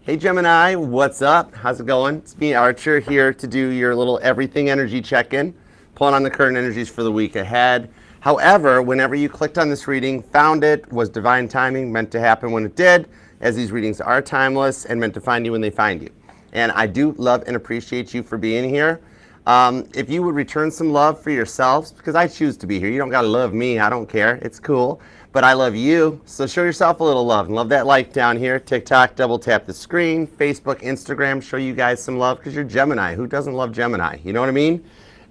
Hey Gemini, what's up? How's it going? It's me, Archer, here to do your little everything energy check-in, pulling on the current energies for the week ahead. However, whenever you clicked on this reading, found it, was divine timing, meant to happen when it did, as these readings are timeless and meant to find you when they find you. And I do love and appreciate you for being here. If you would return some love for yourselves, because I choose to be here. You don't gotta love me, I don't care, it's cool. But I love you, so show yourself a little love and love that like down here. TikTok, double tap the screen. Facebook, Instagram, show you guys some love because you're Gemini. Who doesn't love Gemini? You know what I mean?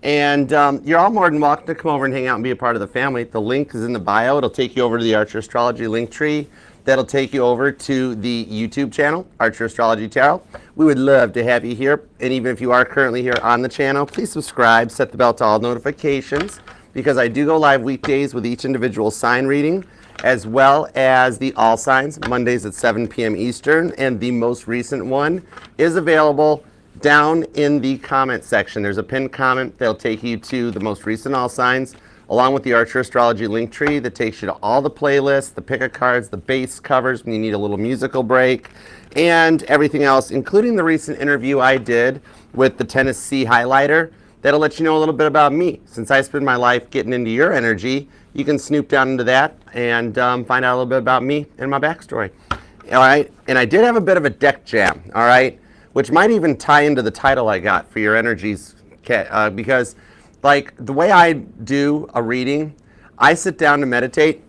And you're all more than welcome to come over and hang out and be a part of the family. The link is in the bio. It'll take you over to the Archer Astrology link tree. That'll take you over to the YouTube channel, Archer Astrology Tarot. We would love to have you here. And even if you are currently here on the channel, please subscribe, set the bell to all notifications, because I do go live weekdays with each individual sign reading, as well as the all signs, Mondays at 7 p.m. Eastern. And the most recent one is available down in the comment section. There's a pinned comment that'll take you to the most recent all signs, along with the Archer Astrology link tree that takes you to all the playlists, the pick a cards, the base covers when you need a little musical break, and everything else, including the recent interview I did with the Tennessee highlighter. That'll let you know a little bit about me. Since I spend my life getting into your energy, you can snoop down into that and find out a little bit about me and my backstory. All right, and I did have a bit of a deck jam, all right, which might even tie into the title I got for your energies, because like the way I do a reading, I sit down to meditate,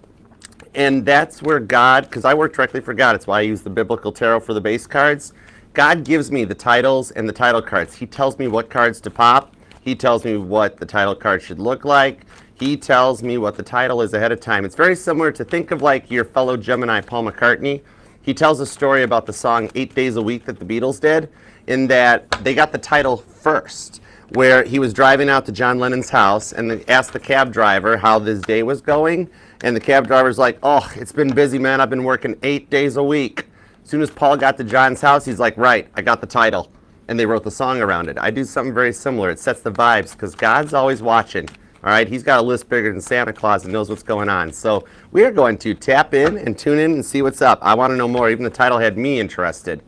and that's where God, because I work directly for God, it's why I use the biblical tarot for the base cards. God gives me the titles and the title cards. He tells me what cards to pop. He tells me what the title card should look like. He tells me what the title is ahead of time. It's very similar to think of like your fellow Gemini, Paul McCartney. He tells a story about the song 8 Days a Week that the Beatles did, in that they got the title first, where he was driving out to John Lennon's house and they asked the cab driver how this day was going. And the cab driver's like, oh, it's been busy, man. I've been working 8 days a week. As soon as Paul got to John's house, he's like, right, I got the title. And they wrote the song around it. I do something very similar. It sets the vibes because God's always watching. All right, he's got a list bigger than Santa Claus and knows what's going on. So we are going to tap in and tune in and see what's up. I want to know more. Even the title had me interested.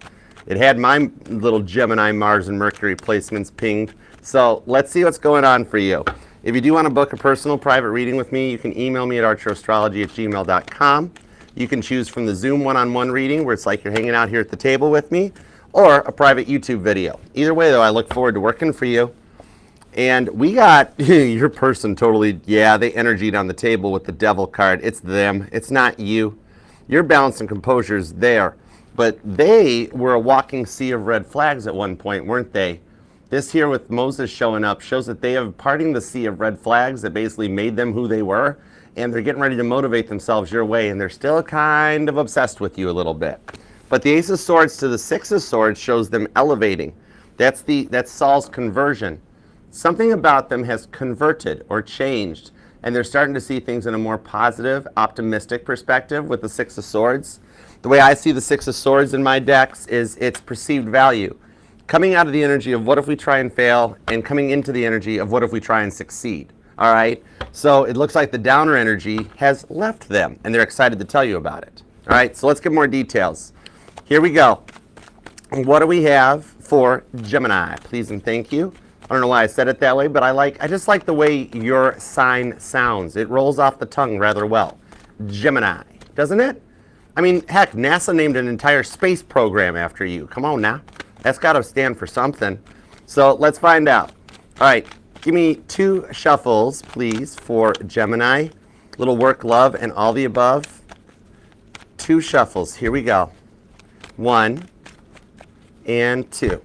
It had my little Gemini, Mars, and Mercury placements pinged. So let's see what's going on for you. If you do want to book a personal private reading with me, you can email me at archerastrology@gmail.com. You can choose from the Zoom one-on-one reading, where it's like you're hanging out here at the table with me, or a private YouTube video. Either way, though, I look forward to working for you. And we got your person totally, yeah, they energied on the table with the devil card. It's them. It's not you. Your balance and composure is there. But they were a walking sea of red flags at one point, weren't they? This here with Moses showing up shows that they have parting the sea of red flags that basically made them who they were. And they're getting ready to motivate themselves your way. And they're still kind of obsessed with you a little bit. But the Ace of Swords to the Six of Swords shows them elevating. That's Saul's conversion. Something about them has converted or changed, and they're starting to see things in a more positive, optimistic perspective with the Six of Swords. The way I see the Six of Swords in my decks is its perceived value. Coming out of the energy of what if we try and fail, and coming into the energy of what if we try and succeed. All right? So it looks like the downer energy has left them, and they're excited to tell you about it. All right? So let's get more details. Here we go. What do we have for Gemini? Please and thank you. I don't know why I said it that way, but I just like the way your sign sounds. It rolls off the tongue rather well. Gemini, doesn't it? I mean, heck, NASA named an entire space program after you. Come on now. That's got to stand for something. So let's find out. All right, give me 2 shuffles, please, for Gemini. Little work, love, and all the above. 2 shuffles. Here we go. 1 and 2.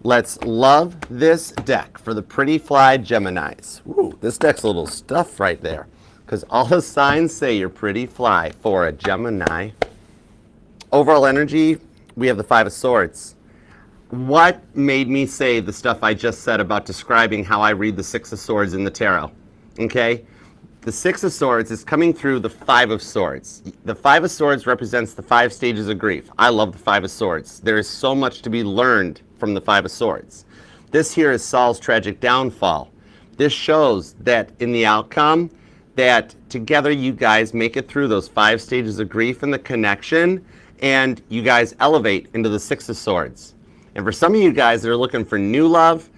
Let's love this deck for the pretty fly Geminis. Ooh, this deck's a little stuff right there, because all the signs say you're pretty fly for a Gemini. Overall energy, we have the Five of Swords. What made me say the stuff I just said about describing how I read the Six of Swords in the tarot? Okay? The Six of Swords is coming through the Five of Swords. The Five of Swords represents the 5 stages of grief. I love the Five of Swords. There is so much to be learned from the Five of Swords. This here is Saul's tragic downfall. This shows that in the outcome, that together you guys make it through those 5 stages of grief and the connection, and you guys elevate into the Six of Swords. And for some of you guys that are looking for new love,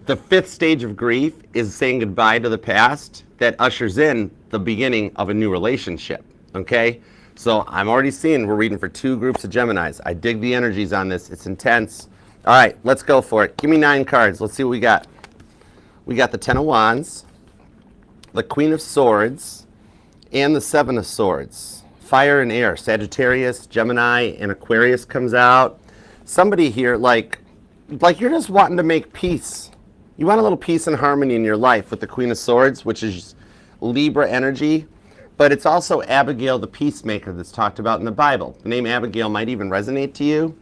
the fifth stage of grief is saying goodbye to the past that ushers in the beginning of a new relationship, okay? So I'm already seeing we're reading for two groups of Geminis. I dig the energies on this. It's intense. All right, let's go for it. Give me 9 cards. Let's see what we got. We got the Ten of Wands, the Queen of Swords, and the Seven of Swords. Fire and air. Sagittarius, Gemini, and Aquarius comes out. Somebody here, like you're just wanting to make peace. You want a little peace and harmony in your life with the Queen of Swords, which is Libra energy. But it's also Abigail the peacemaker that's talked about in the Bible. The name Abigail might even resonate to you.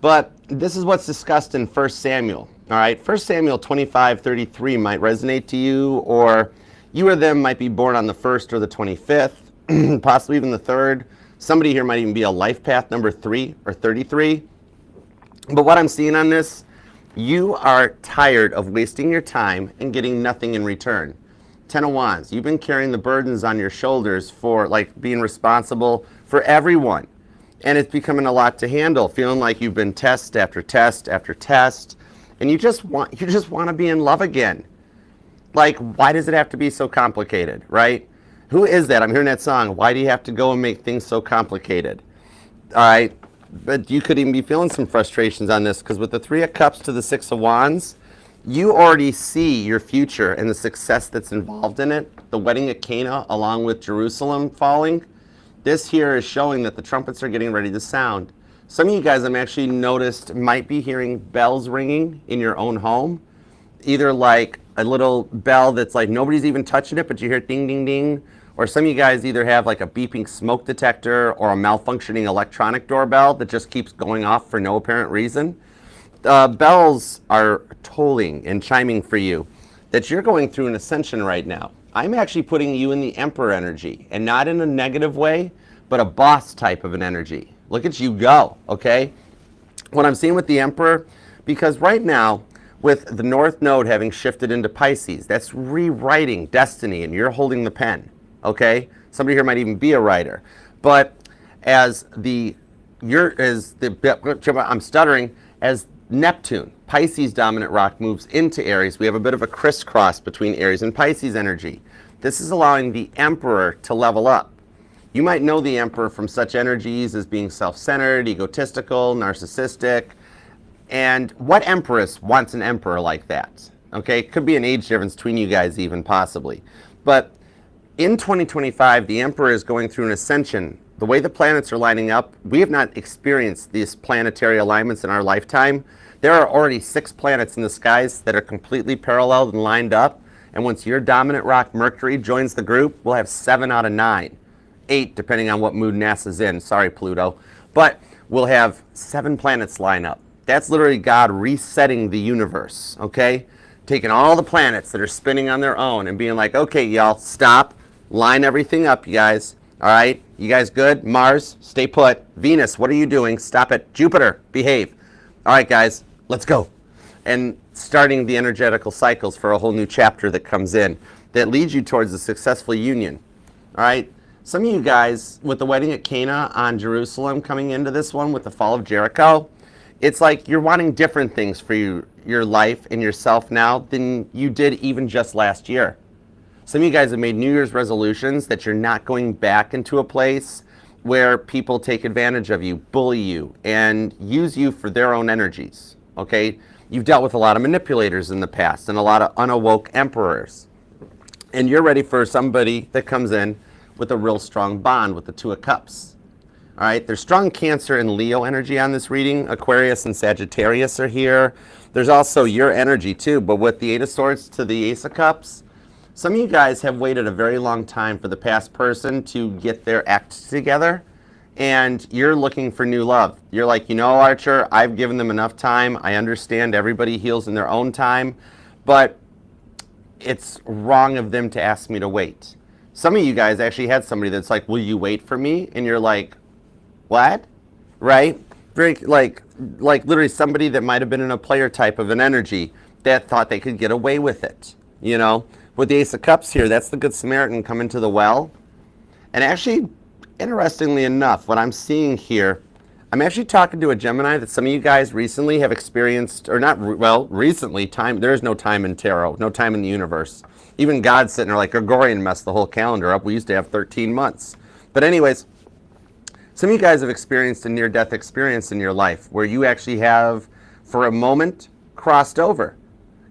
But this is what's discussed in 1 Samuel. All right, 1 Samuel 25:33 might resonate to you, or you or them might be born on the 1st or the 25th, possibly even the 3rd. Somebody here might even be a life path number 3 or 33. But what I'm seeing on this, you are tired of wasting your time and getting nothing in return. Ten of Wands, you've been carrying the burdens on your shoulders for like being responsible for everyone. And it's becoming a lot to handle, feeling like you've been test after test after test, and you just want to be in love again. Like, why does it have to be so complicated, right? Who is that? I'm hearing that song. Why do you have to go and make things so complicated? All right, but you could even be feeling some frustrations on this, because with the Three of Cups to the Six of Wands, you already see your future and the success that's involved in it. The wedding at Cana, along with Jerusalem falling. This here is showing that the trumpets are getting ready to sound. Some of you guys I've actually noticed might be hearing bells ringing in your own home. Either like a little bell that's like nobody's even touching it, but you hear ding, ding, ding. Or some of you guys either have like a beeping smoke detector or a malfunctioning electronic doorbell that just keeps going off for no apparent reason. Bells are tolling and chiming for you that you're going through an ascension right now. I'm actually putting you in the Emperor energy, and not in a negative way, but a boss type of an energy. Look at you go, okay? What I'm seeing with the Emperor, because right now, with the North Node having shifted into Pisces, that's rewriting destiny, and you're holding the pen, okay? Somebody here might even be a writer. But as Neptune, Pisces dominant rock, moves into Aries, we have a bit of a crisscross between Aries and Pisces energy. This is allowing the Emperor to level up. You might know the Emperor from such energies as being self-centered, egotistical, narcissistic. And what Empress wants an Emperor like that? Okay, could be an age difference between you guys even, possibly. But in 2025, the Emperor is going through an ascension. The way the planets are lining up, we have not experienced these planetary alignments in our lifetime. There are already 6 planets in the skies that are completely paralleled and lined up. And once your dominant rock, Mercury, joins the group, we'll have 7 out of 9. 8, depending on what mood NASA's in. Sorry, Pluto. But we'll have 7 planets line up. That's literally God resetting the universe, okay? Taking all the planets that are spinning on their own and being like, okay, y'all, stop. Line everything up, you guys. All right? You guys good? Mars, stay put. Venus, what are you doing? Stop it. Jupiter, behave. All right, guys, let's go. And starting the energetical cycles for a whole new chapter that comes in that leads you towards a successful union. All right? Some of you guys, with the wedding at Cana on Jerusalem coming into this one with the fall of Jericho, it's like you're wanting different things for your life and yourself now than you did even just last year. Some of you guys have made New Year's resolutions that you're not going back into a place where people take advantage of you, bully you, and use you for their own energies, okay? You've dealt with a lot of manipulators in the past and a lot of unawoke emperors. And you're ready for somebody that comes in with a real strong bond with the Two of Cups. All right, there's strong Cancer and Leo energy on this reading. Aquarius and Sagittarius are here. There's also your energy too, but with the Eight of Swords to the Ace of Cups, some of you guys have waited a very long time for the past person to get their act together, and you're looking for new love. You're like, you know, Archer, I've given them enough time. I understand everybody heals in their own time, but it's wrong of them to ask me to wait. Some of you guys actually had somebody that's like, will you wait for me? And you're like, what? Right? Very like literally somebody that might have been in a player type of an energy that thought they could get away with it, you know? With the Ace of Cups here, that's the Good Samaritan coming to the well. And actually, interestingly enough, what I'm seeing here I'm actually talking to a Gemini that some of you guys recently have experienced, or not, well, recently, time, there is no time in tarot, no time in the universe. Even God's sitting there like, Gregorian messed the whole calendar up. We used to have 13 months. But anyways, some of you guys have experienced a near-death experience in your life where you actually have, for a moment, crossed over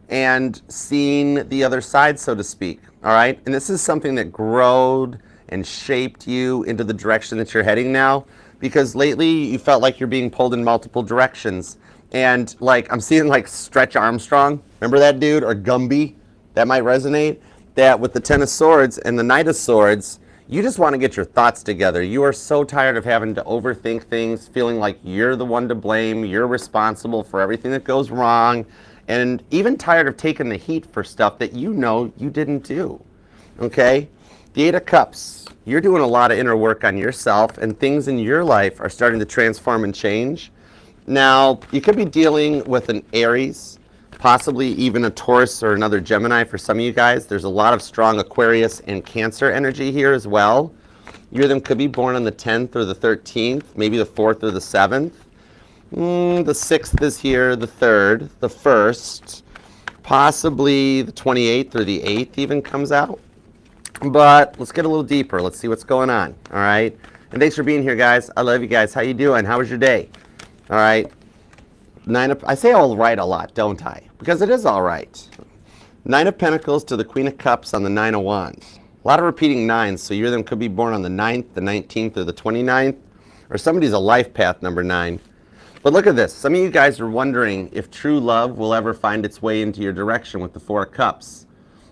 and seen the other side, so to speak, all right? And this is something that growed and shaped you into the direction that you're heading now, because lately you felt like you're being pulled in multiple directions. And like, I'm seeing like Stretch Armstrong, remember that dude, or Gumby? That might resonate, that with the Ten of Swords and the Knight of Swords, you just want to get your thoughts together. You are so tired of having to overthink things, feeling like you're the one to blame, you're responsible for everything that goes wrong, and even tired of taking the heat for stuff that you know you didn't do, okay? The Eight of Cups, you're doing a lot of inner work on yourself, and things in your life are starting to transform and change. Now, you could be dealing with an Aries, possibly even a Taurus or another Gemini for some of you guys. There's a lot of strong Aquarius and Cancer energy here as well. You of them could be born on the 10th or the 13th, maybe the 4th or the 7th. The 6th is here, the 3rd, the 1st, possibly the 28th or the 8th even comes out. But let's get a little deeper. Let's see what's going on, all right? And thanks for being here, guys. I love you guys. How you doing? How was your day? All right. I say all right a lot, don't I? Because it is all right. Nine of Pentacles to the Queen of Cups on the Nine of Wands. A lot of repeating nines, so you of them could be born on the 9th, the 19th, or the 29th, or somebody's a life path number 9. But look at this. Some of you guys are wondering if true love will ever find its way into your direction with the Four of Cups.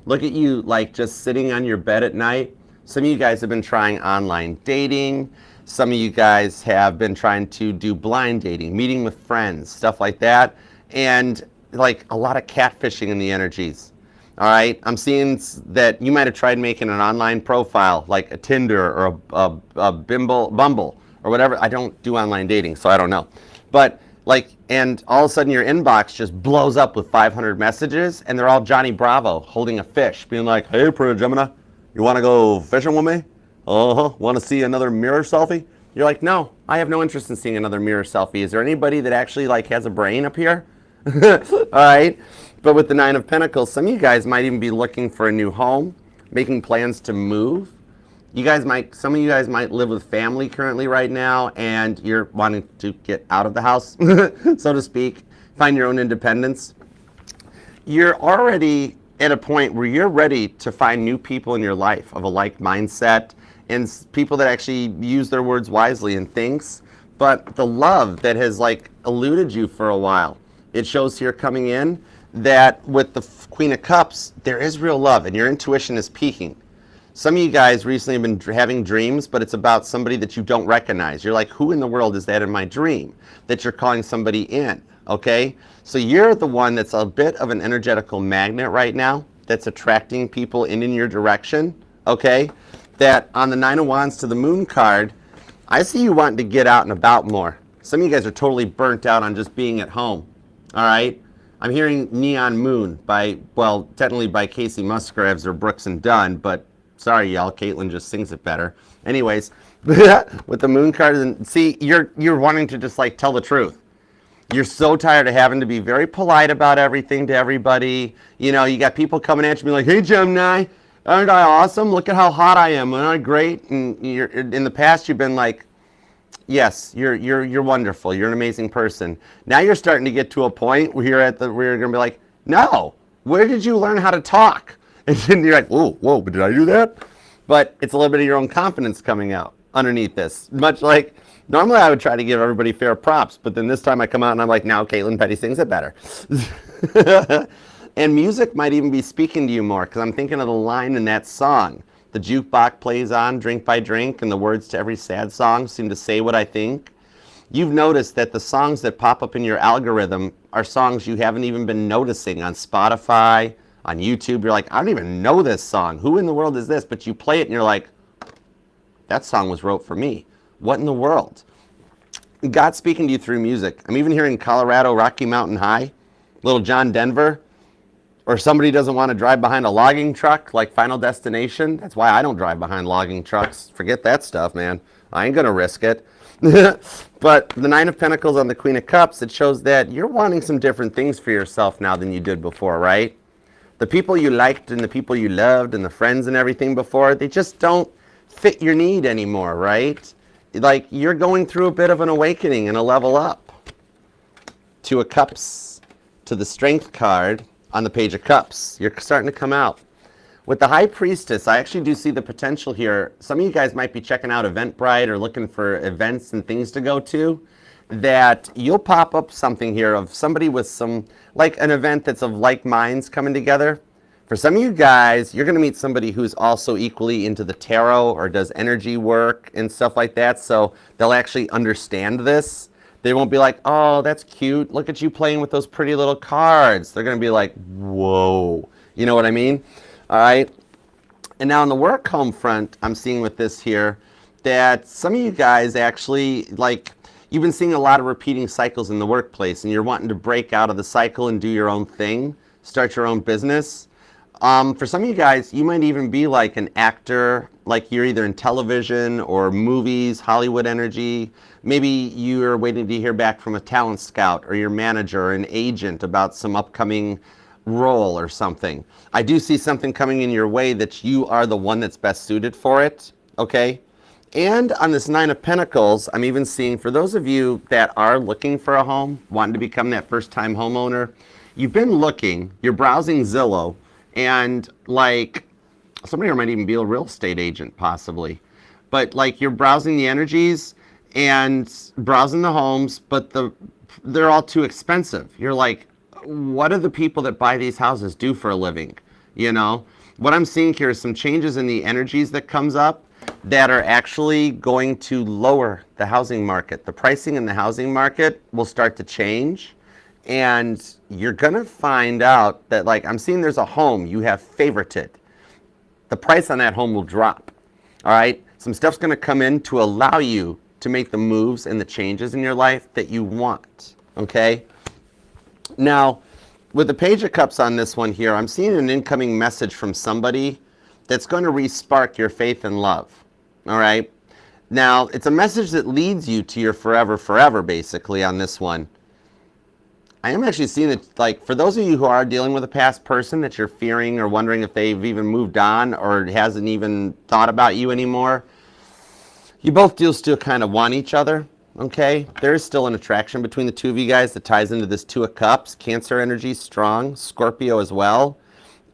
Look at you like just sitting on your bed at night. Some of you guys have been trying online dating. Some of you guys have been trying to do blind dating, meeting with friends, stuff like that. And like a lot of catfishing in the energies. All right, I'm seeing that you might have tried making an online profile like a Tinder or a Bumble or whatever. I don't do online dating, so I don't know. But like, and all of a sudden your inbox just blows up with 500 messages, and they're all Johnny Bravo holding a fish, being like, "Hey, pretty Gemini, you want to go fishing with me? Want to see another mirror selfie?" You're like, "No, I have no interest in seeing another mirror selfie." Is there anybody that actually like has a brain up here? All right. But with the Nine of Pentacles, some of you guys might even be looking for a new home, making plans to move. Some of you guys might live with family currently right now, and you're wanting to get out of the house, so to speak, find your own independence. You're already at a point where you're ready to find new people in your life of a like mindset, and people that actually use their words wisely and things. But the love that has like eluded you for a while, it shows here coming in that with the Queen of Cups, there is real love and your intuition is peaking. Some of you guys recently have been having dreams, but it's about somebody that you don't recognize. You're like, who in the world is that in my dream that you're calling somebody in, okay? So you're the one that's a bit of an energetical magnet right now that's attracting people in your direction, okay? That on the Nine of Wands to the Moon card, I see you wanting to get out and about more. Some of you guys are totally burnt out on just being at home, all right? I'm hearing Neon Moon by, well, technically by Casey Musgraves or Brooks and Dunn, but sorry, y'all, Caitlin just sings it better. Anyways, with the Moon card, and see, you're wanting to just like tell the truth. You're so tired of having to be very polite about everything to everybody. You know, you got people coming at you being like, "Hey, Gemini, aren't I awesome? Look at how hot I am. Aren't I great?" And in the past, you've been like, "Yes, you're wonderful. You're an amazing person." Now you're starting to get to a point where you're going to be like, "No, where did you learn how to talk?" And then you're like, whoa, but did I do that? But it's a little bit of your own confidence coming out underneath this. Much like, normally I would try to give everybody fair props, but then this time I come out and I'm like, "Now Caitlin Petty sings it better." And music might even be speaking to you more, because I'm thinking of the line in that song. "The jukebox plays on, drink by drink, and the words to every sad song seem to say what I think." You've noticed that the songs that pop up in your algorithm are songs you haven't even been noticing on Spotify, on YouTube. You're like, "I don't even know this song. Who in the world is this?" But you play it and you're like, "That song was wrote for me. What in the world?" God's speaking to you through music. I'm even hearing Colorado Rocky Mountain High, Little John Denver, or somebody doesn't want to drive behind a logging truck like Final Destination. That's why I don't drive behind logging trucks. Forget that stuff, man. I ain't gonna risk it. But the Nine of Pentacles on the Queen of Cups, it shows that you're wanting some different things for yourself now than you did before, right? The people you liked and the people you loved and the friends and everything before, they just don't fit your need anymore, right? Like, you're going through a bit of an awakening and a level up. Two of Cups to the Strength card on the Page of Cups. You're starting to come out. With the High Priestess, I actually do see the potential here. Some of you guys might be checking out Eventbrite or looking for events and things to go to, that you'll pop up something here of somebody with some, like an event that's of like minds coming together. For some of you guys, you're going to meet somebody who's also equally into the tarot or does energy work and stuff like that, so they'll actually understand this. They won't be like, oh, that's cute. Look at you playing with those pretty little cards. They're going to be like, whoa. You know what I mean? All right. And now on the work home front, I'm seeing with this here that some of you guys actually, like, you've been seeing a lot of repeating cycles in the workplace and you're wanting to break out of the cycle and do your own thing, start your own business. For some of you guys, you might even be like an actor, like you're either in television or movies, Hollywood energy. Maybe you're waiting to hear back from a talent scout or your manager or an agent about some upcoming role or something. I do see something coming in your way that you are the one that's best suited for it, okay? And on this Nine of Pentacles, I'm even seeing for those of you that are looking for a home, wanting to become that first-time homeowner, you've been looking, you're browsing Zillow, and like somebody here might even be a real estate agent possibly, but like you're browsing the energies and browsing the homes, but they're all too expensive. You're like, what do the people that buy these houses do for a living? You know, what I'm seeing here is some changes in the energies that comes up that are actually going to lower the housing market. The pricing in the housing market will start to change, and you're gonna find out that, like, I'm seeing there's a home you have favorited. The price on that home will drop. All right, some stuff's gonna come in to allow you to make the moves and the changes in your life that you want. Okay. Now, with the Page of Cups on this one here, I'm seeing an incoming message from somebody that's going to re-spark your faith and love. All right. Now, it's a message that leads you to your forever, basically, on this one. I am actually seeing it, like, for those of you who are dealing with a past person that you're fearing or wondering if they've even moved on or hasn't even thought about you anymore, you both do still kind of want each other. Okay, there is still an attraction between the two of you guys that ties into this Two of Cups. Cancer energy, strong. Scorpio as well.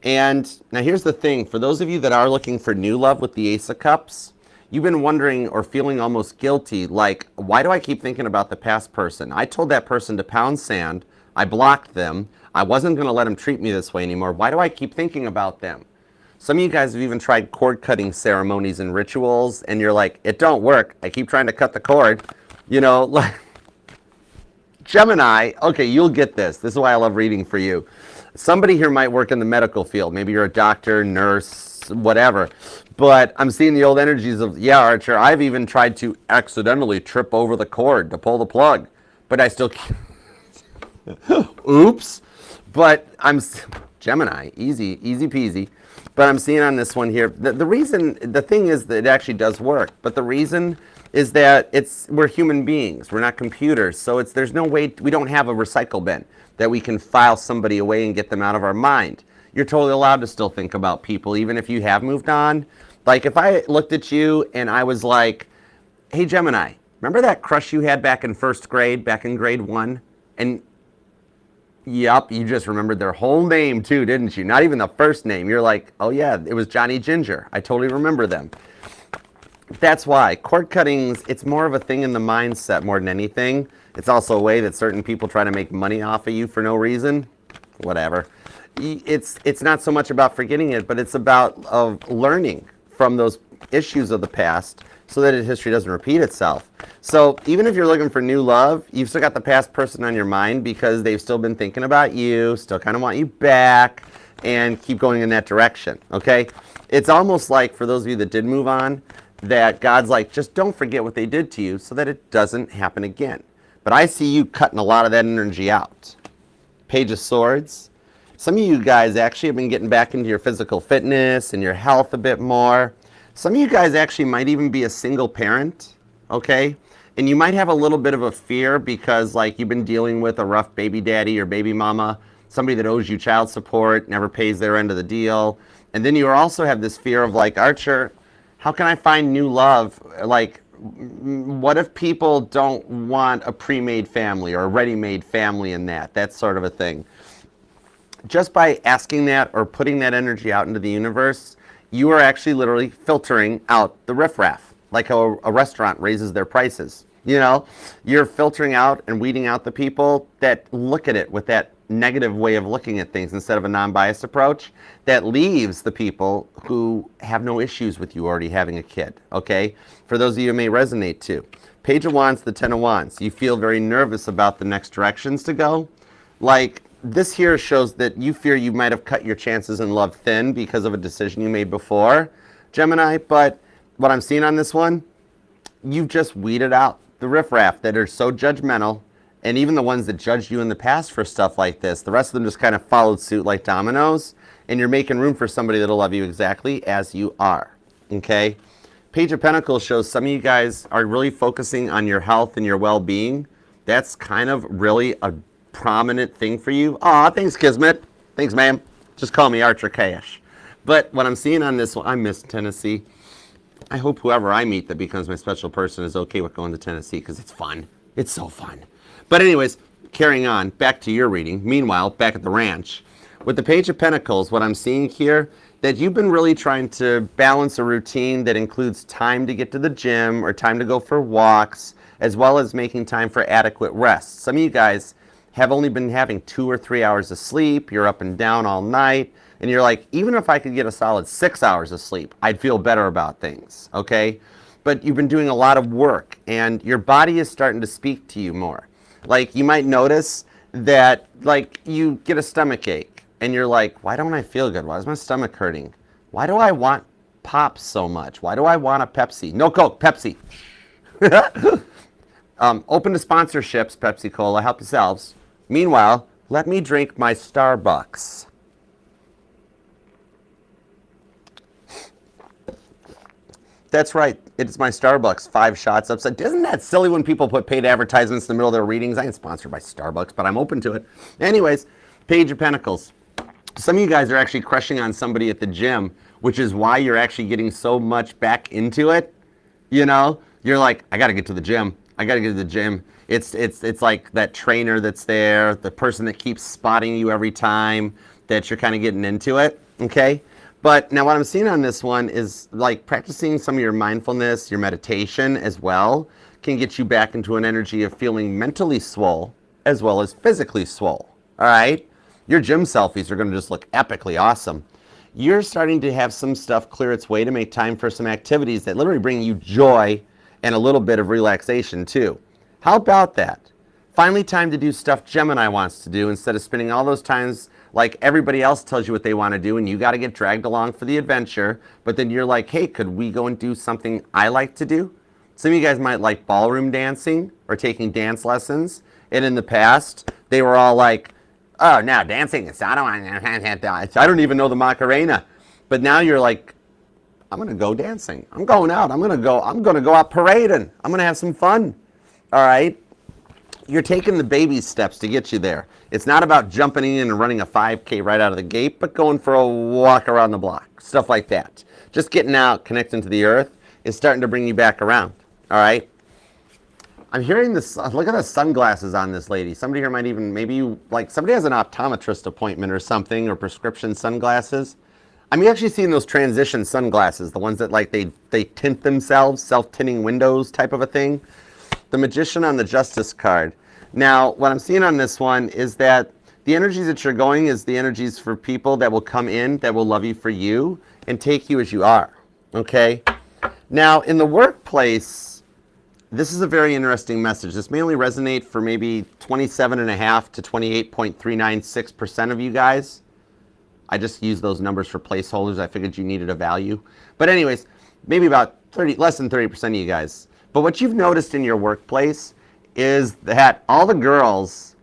And now here's the thing. For those of you that are looking for new love with the Ace of Cups, you've been wondering or feeling almost guilty, like, why do I keep thinking about the past person? I told that person to pound sand. I blocked them. I wasn't going to let them treat me this way anymore. Why do I keep thinking about them? Some of you guys have even tried cord cutting ceremonies and rituals, and you're like, it don't work. I keep trying to cut the cord. You know, like, Gemini, okay, you'll get this. This is why I love reading for you. Somebody here might work in the medical field. Maybe you're a doctor, nurse, whatever. But I'm seeing the old energies of, yeah, Archer, I've even tried to accidentally trip over the cord to pull the plug. But I still oops. But I'm Gemini, easy peasy. But I'm seeing on this one here, the reason, the thing is that it actually does work. But the reason is that we're human beings, we're not computers, so there's no way, we don't have a recycle bin that we can file somebody away and get them out of our mind. You're totally allowed to still think about people, even if you have moved on. Like, if I looked at you and I was like, hey Gemini, remember that crush you had back in first grade, back in grade 1? And yep, you just remembered their whole name too, didn't you? Not even the first name. You're like, oh yeah, it was Johnny Ginger. I totally remember them. That's why cord cuttings, it's more of a thing in the mindset more than anything. It's also a way that certain people try to make money off of you for no reason. Whatever. It's not so much about forgetting it, but it's about learning from those issues of the past so that history doesn't repeat itself. So even if you're looking for new love, you've still got the past person on your mind because they've still been thinking about you, still kind of want you back, and keep going in that direction, okay? It's almost like, for those of you that did move on, that God's like, just don't forget what they did to you so that it doesn't happen again. But I see you cutting a lot of that energy out. Page of Swords. Some of you guys actually have been getting back into your physical fitness and your health a bit more. Some of you guys actually might even be a single parent, okay? And you might have a little bit of a fear because like you've been dealing with a rough baby daddy or baby mama, somebody that owes you child support, never pays their end of the deal. And then you also have this fear of like, Archer, how can I find new love? Like, what if people don't want a pre-made family or a ready-made family in that sort of a thing? Just by asking that or putting that energy out into the universe, you are actually literally filtering out the riffraff, like how a restaurant raises their prices. You know, you're filtering out and weeding out the people that look at it with that negative way of looking at things instead of a non-biased approach. That leaves the people who have no issues with you already having a kid, okay? For those of you who may resonate too. Page of Wands, the Ten of Wands. You feel very nervous about the next directions to go. Like, this here shows that you fear you might have cut your chances in love thin because of a decision you made before, Gemini, but what I'm seeing on this one, you've just weeded out the riffraff that are so judgmental, and even the ones that judged you in the past for stuff like this, the rest of them just kind of followed suit like dominoes, and you're making room for somebody that'll love you exactly as you are, okay? Page of Pentacles shows some of you guys are really focusing on your health and your well-being. That's kind of really a prominent thing for you. Aw, thanks, Kismet. Thanks, ma'am. Just call me Archer Cash. But what I'm seeing on this one, I miss Tennessee. I hope whoever I meet that becomes my special person is okay with going to Tennessee because it's fun. It's so fun. But anyways, carrying on, back to your reading. Meanwhile, back at the ranch. With the Page of Pentacles, what I'm seeing here, that you've been really trying to balance a routine that includes time to get to the gym or time to go for walks, as well as making time for adequate rest. Some of you guys have only been having 2 or 3 hours of sleep. You're up and down all night. And you're like, even if I could get a solid 6 hours of sleep, I'd feel better about things, okay? But you've been doing a lot of work, and your body is starting to speak to you more. Like, you might notice that, like, you get a stomach ache, and you're like, why don't I feel good? Why is my stomach hurting? Why do I want Pops so much? Why do I want a Pepsi? No Coke, Pepsi. Open to sponsorships, Pepsi Cola, help yourselves. Meanwhile, let me drink my Starbucks. That's right. It's my Starbucks. 5 shots upside. Isn't that silly when people put paid advertisements in the middle of their readings? I ain't sponsored by Starbucks, but I'm open to it. Anyways, Page of Pentacles. Some of you guys are actually crushing on somebody at the gym, which is why you're actually getting so much back into it. You know, you're like, I got to get to the gym. I got to get to the gym. It's like that trainer that's there, the person that keeps spotting you every time that you're kind of getting into it, okay? But now what I'm seeing on this one is like practicing some of your mindfulness, your meditation as well, can get you back into an energy of feeling mentally swole as well as physically swole, all right? Your gym selfies are going to just look epically awesome. You're starting to have some stuff clear its way to make time for some activities that literally bring you joy and a little bit of relaxation too. How about that? Finally time to do stuff Gemini wants to do instead of spending all those times like everybody else tells you what they want to do and you got to get dragged along for the adventure, but then you're like, hey, could we go and do something I like to do? Some of you guys might like ballroom dancing or taking dance lessons, and in the past they were all like, oh, no, dancing is, I don't even know the Macarena. But now you're like, I'm going to go dancing. I'm going out. I'm going to go out parading. I'm going to have some fun. All right? You're taking the baby steps to get you there. It's not about jumping in and running a 5K right out of the gate, but going for a walk around the block, stuff like that. Just getting out, connecting to the earth is starting to bring you back around. All right? I'm hearing this. Look at the sunglasses on this lady. Somebody here might even, maybe you, like somebody has an optometrist appointment or something, or prescription sunglasses. I'm actually seeing those transition sunglasses, the ones that like they tint themselves, self-tinting windows type of a thing. The Magician on the Justice card. Now, what I'm seeing on this one is that the energies that you're going is the energies for people that will come in, that will love you for you, and take you as you are, okay? Now, in the workplace, this is a very interesting message. This may only resonate for maybe 27.5 to 28.396% of you guys. I just used those numbers for placeholders. I figured you needed a value. But anyways, maybe about less than 30% of you guys. But what you've noticed in your workplace is that all the girls,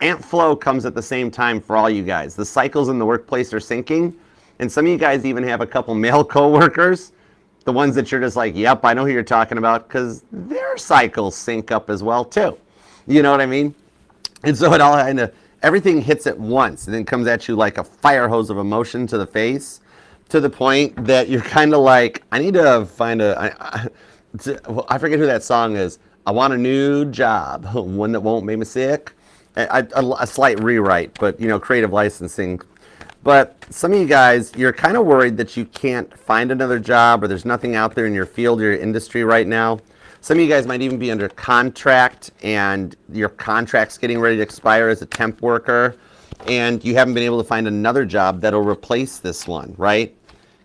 Aunt Flo comes at the same time for all you guys. The cycles in the workplace are syncing, and some of you guys even have a couple male coworkers The ones that you're just like, yep, I know who you're talking about, because their cycles sync up as well too. You know what I mean? And so it all kind of, everything hits at once and then comes at you like a fire hose of emotion to the face, to the point that you're kind of like, I need to find I forget who that song is. I want a new job, one that won't make me sick. A slight rewrite, but creative licensing. But some of you guys, you're kind of worried that you can't find another job, or there's nothing out there in your field or your industry right now. Some of you guys might even be under contract, and your contract's getting ready to expire as a temp worker, and you haven't been able to find another job that'll replace this one, right?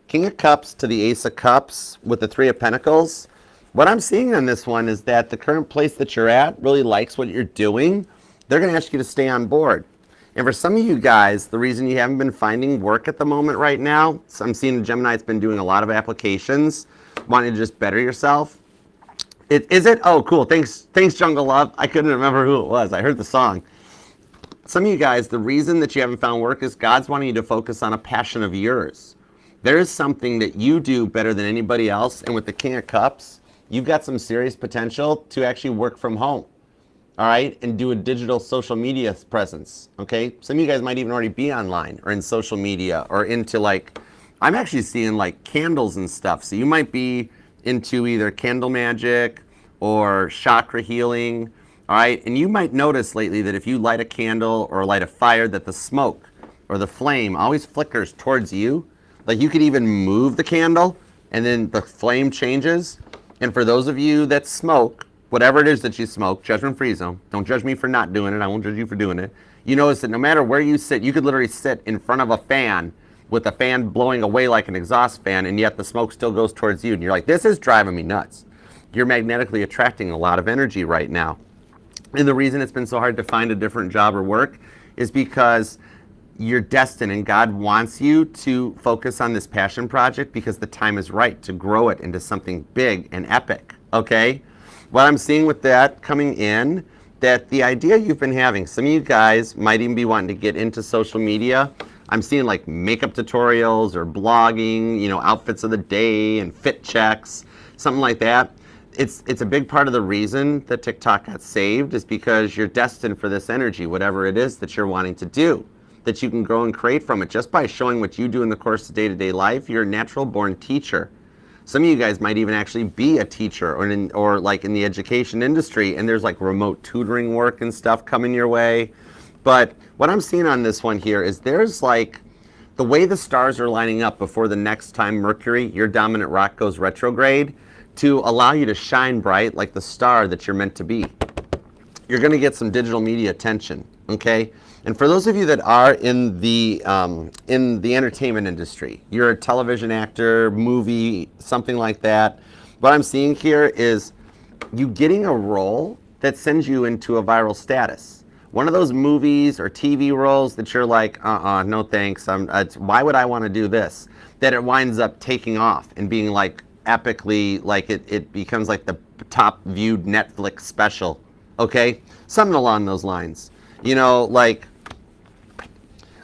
King of Cups to the Ace of Cups with the Three of Pentacles. What I'm seeing on this one is that the current place that you're at really likes what you're doing. They're going to ask you to stay on board. And for some of you guys, the reason you haven't been finding work at the moment right now, so I'm seeing Gemini has been doing a lot of applications, wanting to just better yourself. Is it? Oh, cool. Thanks, Jungle Love. I couldn't remember who it was. I heard the song. Some of you guys, the reason that you haven't found work is God's wanting you to focus on a passion of yours. There is something that you do better than anybody else, and with the King of Cups, you've got some serious potential to actually work from home, all right, and do a digital social media presence, okay? Some of you guys might even already be online or in social media or into like, I'm actually seeing like candles and stuff, so you might be into either candle magic or chakra healing, all right? And you might notice lately that if you light a candle or light a fire, that the smoke or the flame always flickers towards you. Like you could even move the candle and then the flame changes. And for those of you that smoke, whatever it is that you smoke, judgment-free zone, don't judge me for not doing it, I won't judge you for doing it. You notice that no matter where you sit, you could literally sit in front of a fan with the fan blowing away like an exhaust fan, and yet the smoke still goes towards you. And you're like, this is driving me nuts. You're magnetically attracting a lot of energy right now. And the reason it's been so hard to find a different job or work is because you're destined, and God wants you to focus on this passion project because the time is right to grow it into something big and epic, okay? What I'm seeing with that coming in, that the idea you've been having, some of you guys might even be wanting to get into social media. I'm seeing like makeup tutorials or blogging, outfits of the day and fit checks, something like that. It's a big part of the reason that TikTok got saved is because you're destined for this energy, whatever it is that you're wanting to do, that you can grow and create from it just by showing what you do in the course of day-to-day life. You're a natural born teacher. Some of you guys might even actually be a teacher or like in the education industry, and there's like remote tutoring work and stuff coming your way. But what I'm seeing on this one here is there's like the way the stars are lining up before the next time Mercury, your dominant rock, goes retrograde to allow you to shine bright like the star that you're meant to be. You're going to get some digital media attention, okay? And for those of you that are in the entertainment industry, you're a television actor, movie, something like that, what I'm seeing here is you getting a role that sends you into a viral status. One of those movies or TV roles that you're like, no thanks, why would I want to do this? That it winds up taking off and being like epically, like it becomes like the top viewed Netflix special, okay? Something along those lines.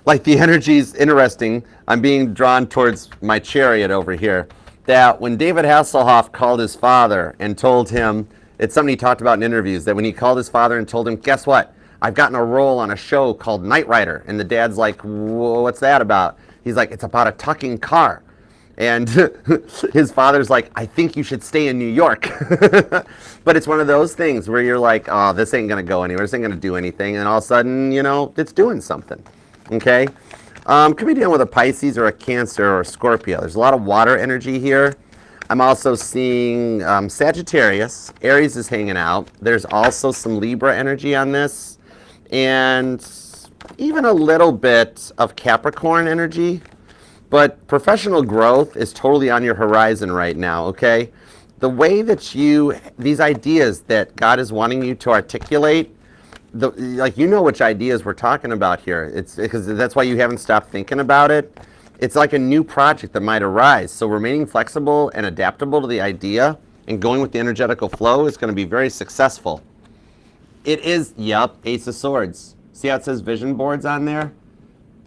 Like the energy's interesting. I'm being drawn towards my chariot over here. That when David Hasselhoff called his father and told him, it's something he talked about in interviews, that when he called his father and told him, guess what? I've gotten a role on a show called Knight Rider. And the dad's like, what's that about? He's like, it's about a tucking car. And his father's like, I think you should stay in New York. But it's one of those things where you're like, oh, this ain't going to go anywhere. This ain't going to do anything. And all of a sudden, it's doing something. Okay? Could be dealing with a Pisces or a Cancer or a Scorpio. There's a lot of water energy here. I'm also seeing Sagittarius. Aries is hanging out. There's also some Libra energy on this. And even a little bit of Capricorn energy. But professional growth is totally on your horizon right now, okay? The way that these ideas that God is wanting you to articulate, which ideas we're talking about here. It's because that's why you haven't stopped thinking about it. It's like a new project that might arise. So remaining flexible and adaptable to the idea and going with the energetical flow is going to be very successful. It is, Ace of Swords. See how it says vision boards on there?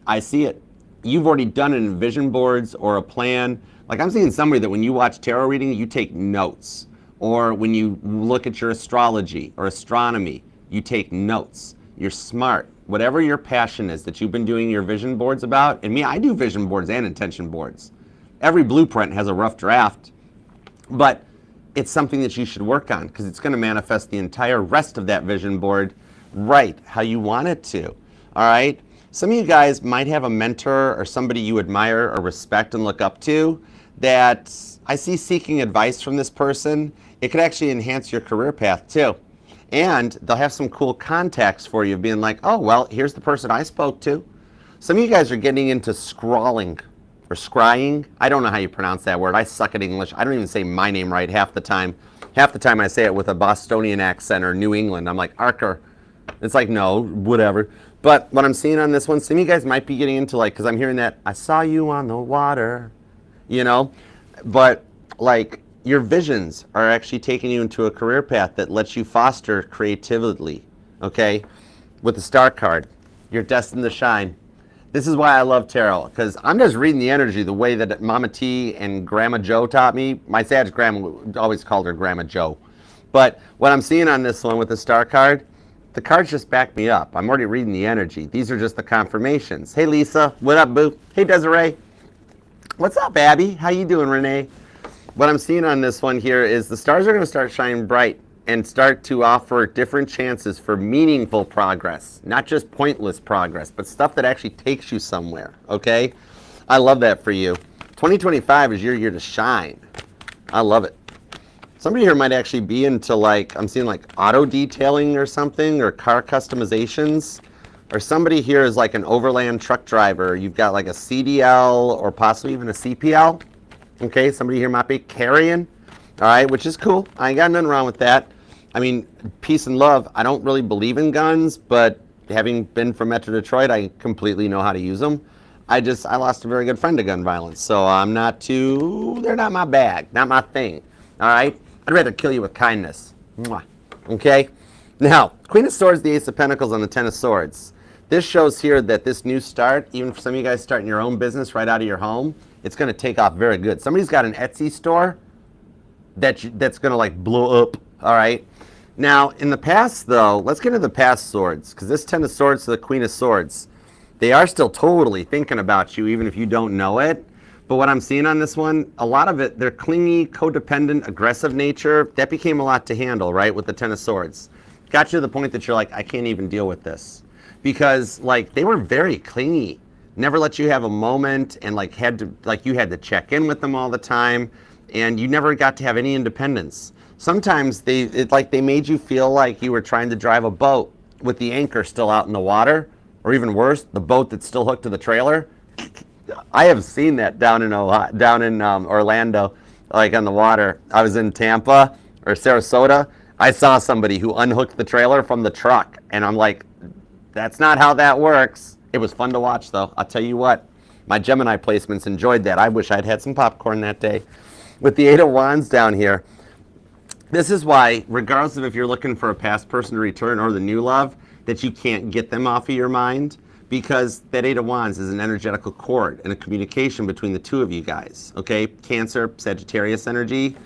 I see it. You've already done it in vision boards or a plan. Like I'm seeing somebody that when you watch tarot reading, you take notes. Or when you look at your astrology or astronomy, you take notes. You're smart. Whatever your passion is that you've been doing your vision boards about, and me, I do vision boards and intention boards. Every blueprint has a rough draft, but it's something that you should work on because it's going to manifest the entire rest of that vision board right how you want it to. All right? Some of you guys might have a mentor or somebody you admire or respect and look up to that I see seeking advice from this person. It could actually enhance your career path too. And they'll have some cool contacts for you, being like, oh, well, here's the person I spoke to. Some of you guys are getting into scrawling or scrying. I don't know how you pronounce that word. I suck at English. I don't even say my name right half the time. Half the time I say it with a Bostonian accent or New England. I'm like, Arker. It's like, no, whatever. But what I'm seeing on this one, some of you guys might be getting into like, because I'm hearing that, I saw you on the water, you know? But like, your visions are actually taking you into a career path that lets you foster creatively, okay? With the star card, you're destined to shine. This is why I love tarot, because I'm just reading the energy the way that Mama T and Grandma Joe taught me. My dad's grandma always called her Grandma Joe. But what I'm seeing on this one with the star card, the cards just back me up. I'm already reading the energy. These are just the confirmations. Hey, Lisa. What up, boo? Hey, Desiree. What's up, Abby? How you doing, Renee? What I'm seeing on this one here is the stars are going to start shining bright and start to offer different chances for meaningful progress, not just pointless progress, but stuff that actually takes you somewhere, okay? I love that for you. 2025 is your year to shine. I love it. Somebody here might actually be into like, I'm seeing like auto detailing or something, or car customizations, or somebody here is like an overland truck driver. You've got like a CDL or possibly even a CPL. Okay, somebody here might be carrying, all right, which is cool. I ain't got nothing wrong with that. I mean, peace and love. I don't really believe in guns, but having been from Metro Detroit, I completely know how to use them. I lost a very good friend to gun violence, so I'm not too, they're not my bag, not my thing, all right? I'd rather kill you with kindness, mwah. Okay? Now, Queen of Swords, the Ace of Pentacles, and the Ten of Swords. This shows here that this new start, even for some of you guys starting your own business right out of your home, it's going to take off very good. Somebody's got an Etsy store that's going to like blow up, all right? Now, in the past, though, let's get into the past swords, because this Ten of Swords to the Queen of Swords, they are still totally thinking about you, even if you don't know it. But what I'm seeing on this one, a lot of it, they're clingy, codependent, aggressive nature. That became a lot to handle, right, with the Ten of Swords. Got you to the point that you're like, I can't even deal with this. Because, like, they were very clingy. Never let you have a moment, and like you had to check in with them all the time, and you never got to have any independence. Sometimes they made you feel like you were trying to drive a boat with the anchor still out in the water, or even worse, the boat that's still hooked to the trailer. I have seen that down in Orlando, like on the water. I was in Tampa or Sarasota. I saw somebody who unhooked the trailer from the truck, and I'm like, that's not how that works. It was fun to watch, though. I'll tell you what, my Gemini placements enjoyed that. I wish I'd had some popcorn that day. With the Eight of Wands down here, this is why, regardless of if you're looking for a past person to return or the new love, that you can't get them off of your mind, because that Eight of Wands is an energetical cord and a communication between the two of you guys, okay? Cancer, Sagittarius energy.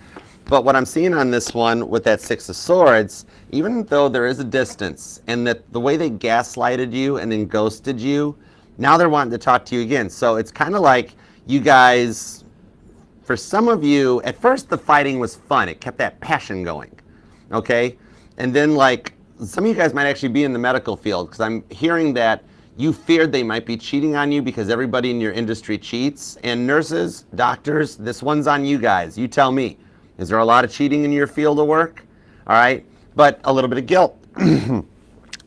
But what I'm seeing on this one with that Six of Swords, even though there is a distance, and that the way they gaslighted you and then ghosted you, now they're wanting to talk to you again. So it's kind of like you guys, for some of you, at first the fighting was fun. It kept that passion going, okay? And then like, some of you guys might actually be in the medical field, because I'm hearing that you feared they might be cheating on you because everybody in your industry cheats. And nurses, doctors, this one's on you guys. You tell me. Is there a lot of cheating in your field of work? All right, but a little bit of guilt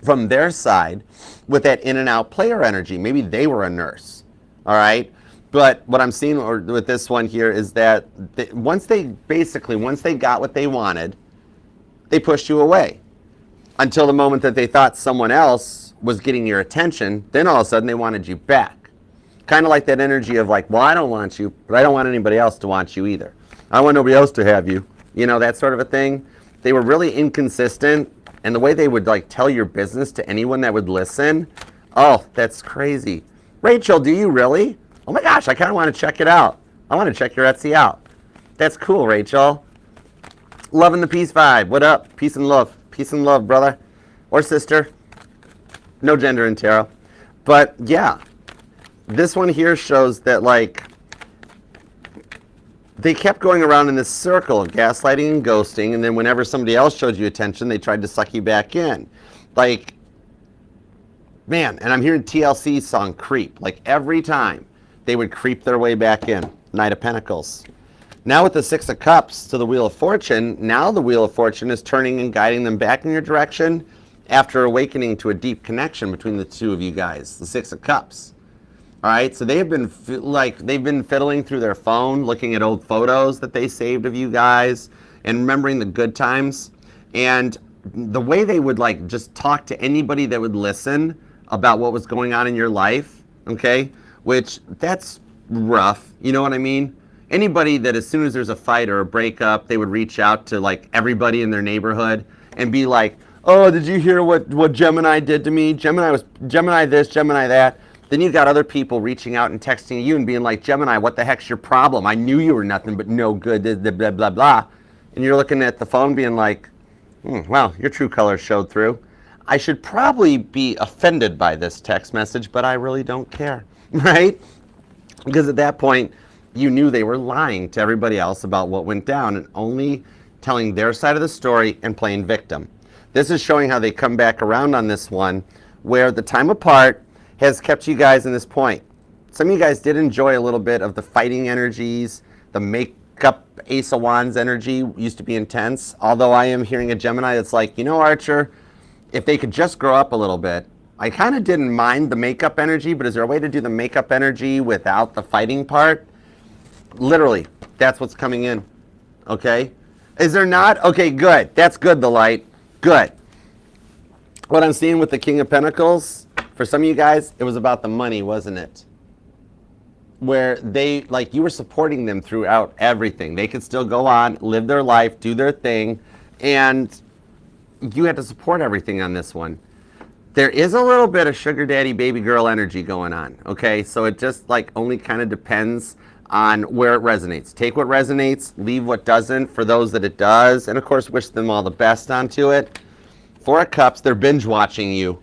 from their side with that in and out player energy. Maybe they were a nurse, all right? But what I'm seeing with this one here is that once they got what they wanted, they pushed you away until the moment that they thought someone else was getting your attention. Then all of a sudden they wanted you back. Kind of like that energy of like, well, I don't want you, but I don't want anybody else to want you either. I want nobody else to have you. You know, that sort of a thing. They were really inconsistent, and the way they would like tell your business to anyone that would listen, oh, that's crazy. Rachel, do you really? Oh my gosh, I kind of want to check it out. I want to check your Etsy out. That's cool, Rachel. Loving the peace vibe. What up? Peace and love. Peace and love, brother or sister. No gender in tarot. But yeah, this one here shows that like they kept going around in this circle of gaslighting and ghosting, and then whenever somebody else showed you attention, they tried to suck you back in. Like, man, and I'm hearing TLC's song Creep. Like every time they would creep their way back in. Knight of Pentacles. Now with the Six of Cups to the Wheel of Fortune, now the Wheel of Fortune is turning and guiding them back in your direction after awakening to a deep connection between the two of you guys. The Six of Cups. All right, so they've been fiddling through their phone, looking at old photos that they saved of you guys and remembering the good times. And the way they would like just talk to anybody that would listen about what was going on in your life, okay? Which that's rough, you know what I mean? Anybody that as soon as there's a fight or a breakup, they would reach out to like everybody in their neighborhood and be like, oh, did you hear what Gemini did to me? Gemini this, Gemini that. Then you got other people reaching out and texting you and being like, Gemini, what the heck's your problem? I knew you were nothing but no good, blah, blah, blah, blah. And you're looking at the phone being like, well, your true colors showed through. I should probably be offended by this text message, but I really don't care, right? Because at that point, you knew they were lying to everybody else about what went down and only telling their side of the story and playing victim. This is showing how they come back around on this one, where the time apart has kept you guys in this point. Some of you guys did enjoy a little bit of the fighting energies, the makeup Ace of Wands energy used to be intense, although I am hearing a Gemini that's like, you know, Archer, if they could just grow up a little bit. I kind of didn't mind the makeup energy, but is there a way to do the makeup energy without the fighting part? Literally, that's what's coming in, okay? Is there not? Okay, good. That's good, the light. Good. What I'm seeing with the King of Pentacles, for some of you guys, it was about the money, wasn't it? Where they, like, you were supporting them throughout everything. They could still go on, live their life, do their thing, and you had to support everything on this one. There is a little bit of sugar daddy, baby girl energy going on, okay? So it just, like, only kind of depends on where it resonates. Take what resonates, leave what doesn't for those that it does, and of course, wish them all the best onto it. Four of Cups, they're binge watching you.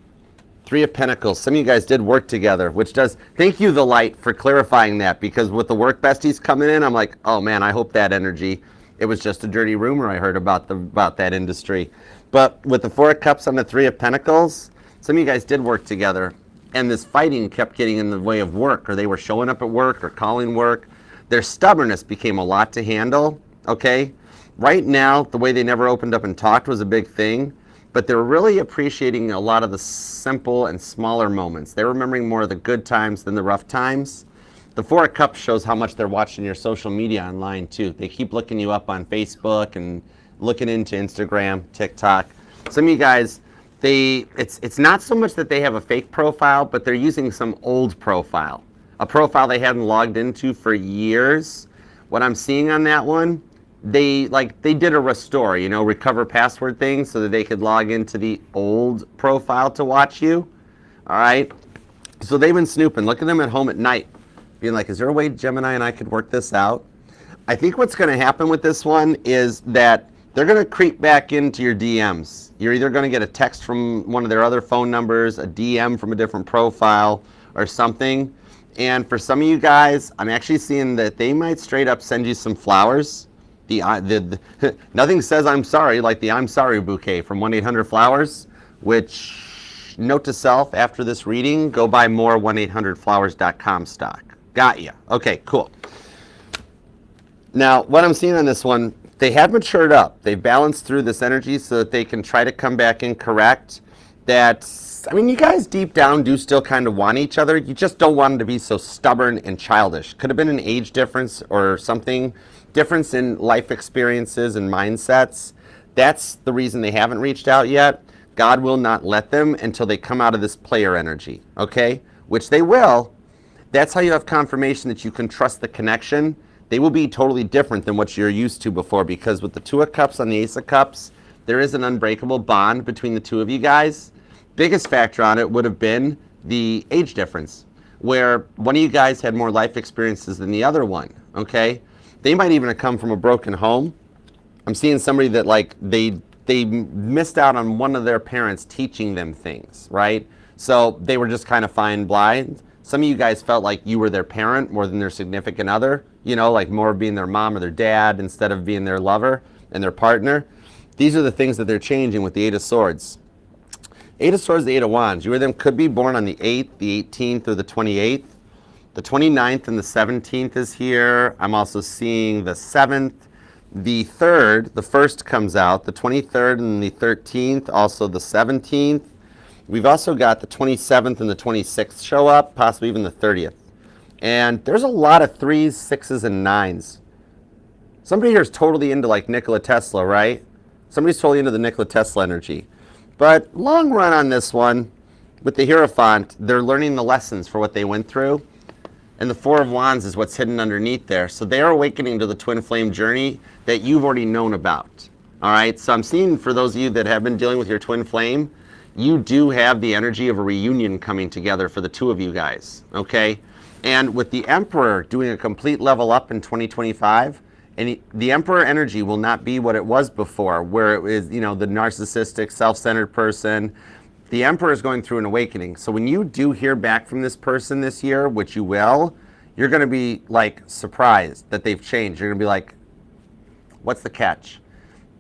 Three of Pentacles, some of you guys did work together, which does, thank you, the light, for clarifying that, because with the work besties coming in, I'm like, oh man, I hope that energy, it was just a dirty rumor I heard about that industry. But with the Four of Cups on the Three of Pentacles, some of you guys did work together, and this fighting kept getting in the way of work, or they were showing up at work or calling work. Their stubbornness became a lot to handle, okay? Right now, the way they never opened up and talked was a big thing, but they're really appreciating a lot of the simple and smaller moments. They're remembering more of the good times than the rough times. The Four of Cups shows how much they're watching your social media online too. They keep looking you up on Facebook and looking into Instagram, TikTok. Some of you guys, it's not so much that they have a fake profile, but they're using some old profile. A profile they hadn't logged into for years. What I'm seeing on that one, they did a restore, you know, recover password thing so that they could log into the old profile to watch you. All right. So they've been snooping. Look at them at home at night, being like, is there a way Gemini and I could work this out? I think what's going to happen with this one is that they're going to creep back into your DMs. You're either going to get a text from one of their other phone numbers, a DM from a different profile, or something. And for some of you guys, I'm actually seeing that they might straight up send you some flowers. Nothing says I'm sorry like the I'm sorry bouquet from 1-800-Flowers, which, note to self, after this reading, go buy more 1-800-Flowers.com stock. Got ya. Okay, cool. Now, what I'm seeing on this one, they have matured up. They've balanced through this energy so that they can try to come back in correct. I mean, you guys deep down do still kind of want each other. You just don't want them to be so stubborn and childish. Could have been an age difference or something, difference in life experiences and mindsets. That's the reason they haven't reached out yet. God will not let them until they come out of this player energy, okay? Which they will. That's how you have confirmation that you can trust the connection. They will be totally different than what you're used to before, because with the Two of Cups on the Ace of Cups, there is an unbreakable bond between the two of you guys. Biggest factor on it would have been the age difference. where one of you guys had more life experiences than the other one, okay? They might even have come from a broken home. I'm seeing somebody that like they missed out on one of their parents teaching them things, right? So they were just kind of flying blind. Some of you guys felt like you were their parent more than their significant other, you know, like more being their mom or their dad instead of being their lover and their partner. These are the things that they're changing with the Eight of Swords. Eight of Swords, the Eight of Wands. You or them could be born on the 8th, the 18th, or the 28th. The 29th and the 17th is here. I'm also seeing the 7th. The 3rd, the 1st comes out. The 23rd and the 13th, also the 17th. We've also got the 27th and the 26th show up, possibly even the 30th. And there's a lot of 3s, 6s, and 9s. Somebody here is totally into like Nikola Tesla, right? Somebody's totally into the Nikola Tesla energy. But long run on this one, with the Hierophant, they're learning the lessons for what they went through. And the Four of Wands is what's hidden underneath there. So they're awakening to the twin flame journey that you've already known about. All right, so I'm seeing for those of you that have been dealing with your twin flame, you do have the energy of a reunion coming together for the two of you guys, okay? And with the Emperor doing a complete level up in 2025, and the Emperor energy will not be what it was before, where it was, you know, the narcissistic, self-centered person. The Emperor is going through an awakening. So when you do hear back from this person this year, which you will, you're going to be like surprised that they've changed. You're going to be like, what's the catch?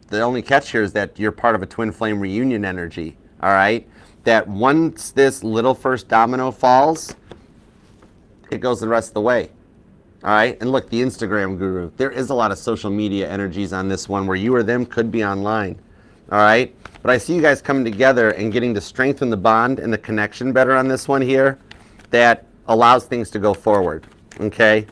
The only catch here is that you're part of a twin flame reunion energy, all right? That once this little first domino falls, it goes the rest of the way, all right? And look, the Instagram guru, there is a lot of social media energies on this one where you or them could be online, all right? But I see you guys coming together and getting to strengthen the bond and the connection better on this one here that allows things to go forward, okay?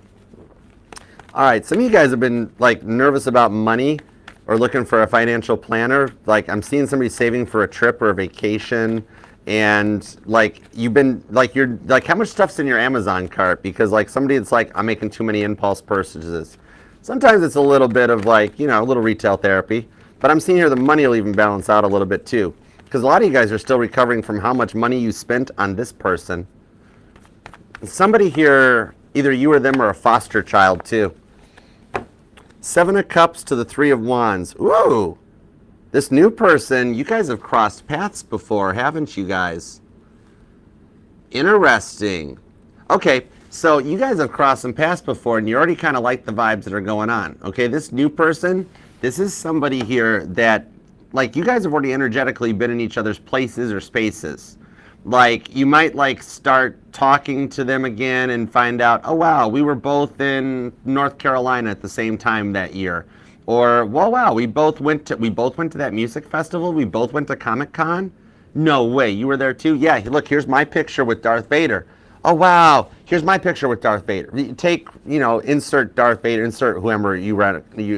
All right, some of you guys have been like nervous about money or looking for a financial planner. Like I'm seeing somebody saving for a trip or a vacation, and like you've been like, you're like, how much stuff's in your Amazon cart? Because like somebody that's like, I'm making too many impulse purchases. Sometimes it's a little bit of like, you know, a little retail therapy. But I'm seeing here the money will even balance out a little bit too. Because a lot of you guys are still recovering from how much money you spent on this person. Somebody here, either you or them are a foster child too. Seven of Cups to the Three of Wands. Ooh, this new person, you guys have crossed paths before, haven't you guys? Interesting. Okay, so you guys have crossed some paths before and you already kind of like the vibes that are going on. Okay, this new person, this is somebody here that, like, you guys have already energetically been in each other's places or spaces. Like, you might, like, start talking to them again and find out, oh, wow, we were both in North Carolina at the same time that year. Or, well, wow, we both went to that music festival. We both went to Comic-Con. No way, you were there too? Yeah, look, here's my picture with Darth Vader. Oh, wow, here's my picture with Darth Vader. Take, you know, insert Darth Vader, insert whoever you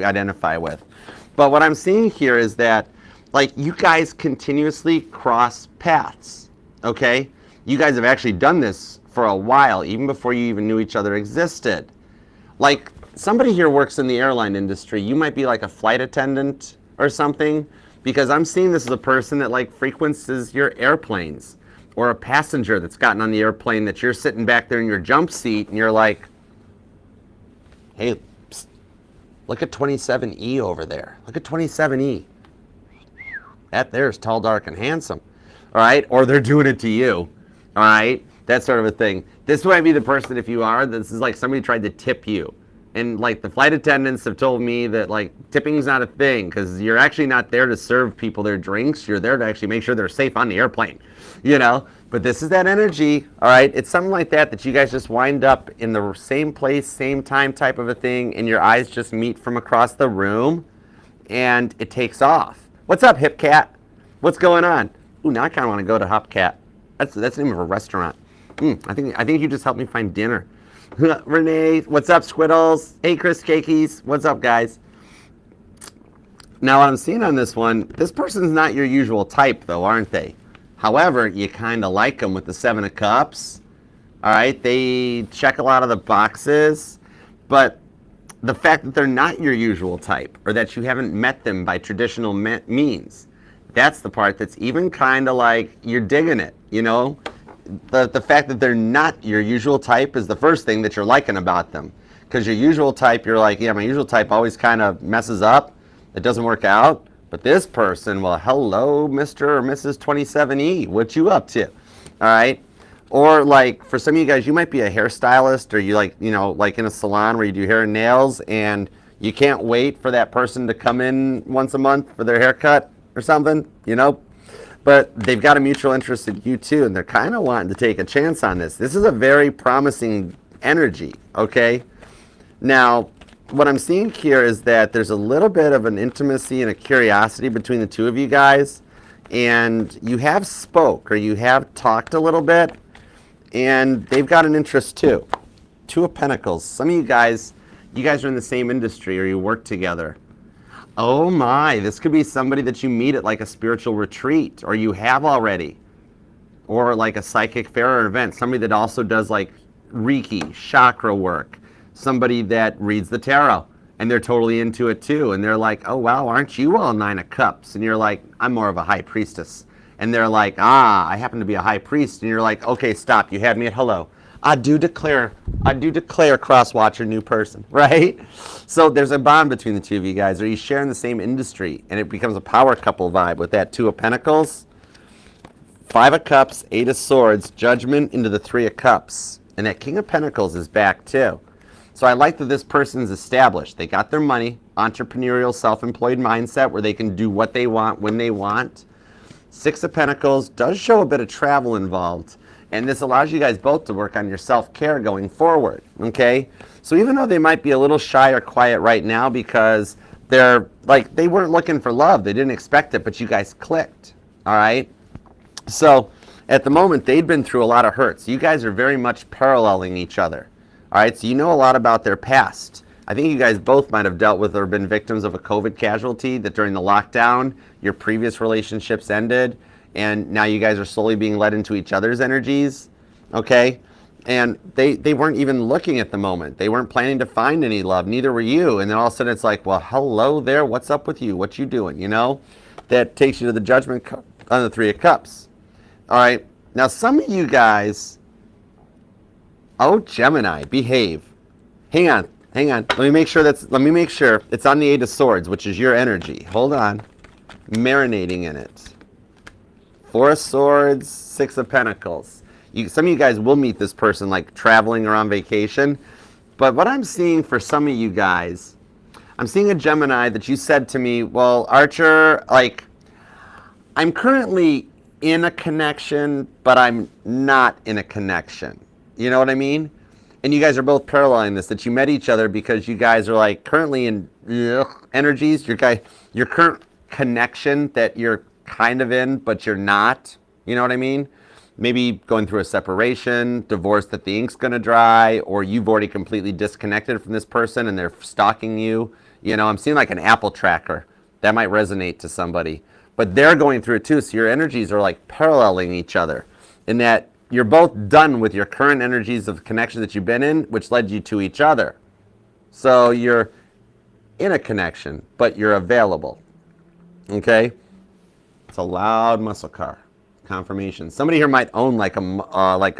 identify with. But what I'm seeing here is that, like, you guys continuously cross paths, okay? You guys have actually done this for a while, even before you even knew each other existed. Like, somebody here works in the airline industry. You might be like a flight attendant or something, because I'm seeing this as a person that, like, frequents your airplanes, or a passenger that's gotten on the airplane that you're sitting back there in your jump seat and you're like, hey, psst, look at 27E over there. Look at 27E. That there's tall, dark, and handsome. All right? Or they're doing it to you. All right? That sort of a thing. This might be the person, if you are, this is like somebody tried to tip you. And like the flight attendants have told me that like tipping's not a thing because you're actually not there to serve people their drinks. You're there to actually make sure they're safe on the airplane, you know? But this is that energy, all right? It's something like that you guys just wind up in the same place, same time type of a thing, and your eyes just meet from across the room, and it takes off. What's up, Hip Cat? What's going on? Ooh, now I kind of want to go to Hop Cat. That's the name of a restaurant. I think you just helped me find dinner. Renee, what's up, Squiddles? Hey, Chris Cakeys, what's up, guys? Now, what I'm seeing on this one, this person's not your usual type, though, aren't they? However, you kind of like them with the Seven of Cups. All right, they check a lot of the boxes, but the fact that they're not your usual type, or that you haven't met them by traditional means, that's the part that's even kind of like you're digging it, you know? the fact that they're not your usual type is the first thing that you're liking about them. Because your usual type, you're like, yeah, my usual type always kind of messes up. It doesn't work out. But this person, well, hello, Mr. or Mrs. 27E. What you up to? All right. Or like for some of you guys, you might be a hairstylist, or you like, you know, like in a salon where you do hair and nails, and you can't wait for that person to come in once a month for their haircut or something, you know. But they've got a mutual interest in you too, and they're kind of wanting to take a chance on this. This is a very promising energy, okay? Now, what I'm seeing here is that there's a little bit of an intimacy and a curiosity between the two of you guys, and you have spoke or you have talked a little bit, and they've got an interest too. Two of Pentacles. Some of you guys are in the same industry or you work together. Oh my, this could be somebody that you meet at like a spiritual retreat, or you have already, or like a psychic fair or event. Somebody that also does like Reiki, chakra work, somebody that reads the tarot, and they're totally into it too. And they're like, oh wow, aren't you all 9 of Cups? And you're like, I'm more of a high priestess. And they're like, I happen to be a high priest. And you're like, okay, stop, you had me at hello. I do declare cross-watcher, new person, right? So there's a bond between the two of you guys. Are you sharing the same industry? And it becomes a power couple vibe with that 2 of Pentacles, 5 of Cups, 8 of Swords, Judgment into the 3 of Cups. And that King of Pentacles is back too. So I like that this person's established. They got their money, entrepreneurial, self-employed mindset where they can do what they want when they want. 6 of Pentacles does show a bit of travel involved. And this allows you guys both to work on your self-care going forward, okay? So even though they might be a little shy or quiet right now because they're like, they weren't looking for love, they didn't expect it, but you guys clicked, all right? So at the moment, they'd been through a lot of hurts. You guys are very much paralleling each other, all right? So you know a lot about their past. I think you guys both might have dealt with or been victims of a COVID casualty, that during the lockdown, your previous relationships ended, and now you guys are slowly being led into each other's energies, okay? And they weren't even looking at the moment. They weren't planning to find any love, neither were you. And then all of a sudden it's like, well, hello there, what's up with you? What you doing, you know? That takes you to the Judgment on the 3 of Cups. All right, now some of you guys, oh, Gemini, behave. Hang on. Let me make sure it's on the 8 of Swords, which is your energy. Hold on, marinating in it. 4 of Swords, 6 of Pentacles. Some of you guys will meet this person like traveling or on vacation. But what I'm seeing for some of you guys, I'm seeing a Gemini that you said to me, well, Archer, like, I'm currently in a connection, but I'm not in a connection. You know what I mean? And you guys are both paralleling this, that you met each other because you guys are like currently in energies. Your current connection that you're kind of in, but you're not, you know what I mean? Maybe going through a separation, divorce that the ink's gonna dry, or you've already completely disconnected from this person and they're stalking you. You know, I'm seeing like an Apple tracker. That might resonate to somebody. But they're going through it too, so your energies are like paralleling each other in that you're both done with your current energies of connection that you've been in, which led you to each other. So you're in a connection, but you're available, okay? It's a loud muscle car. Confirmation. Somebody here might own like a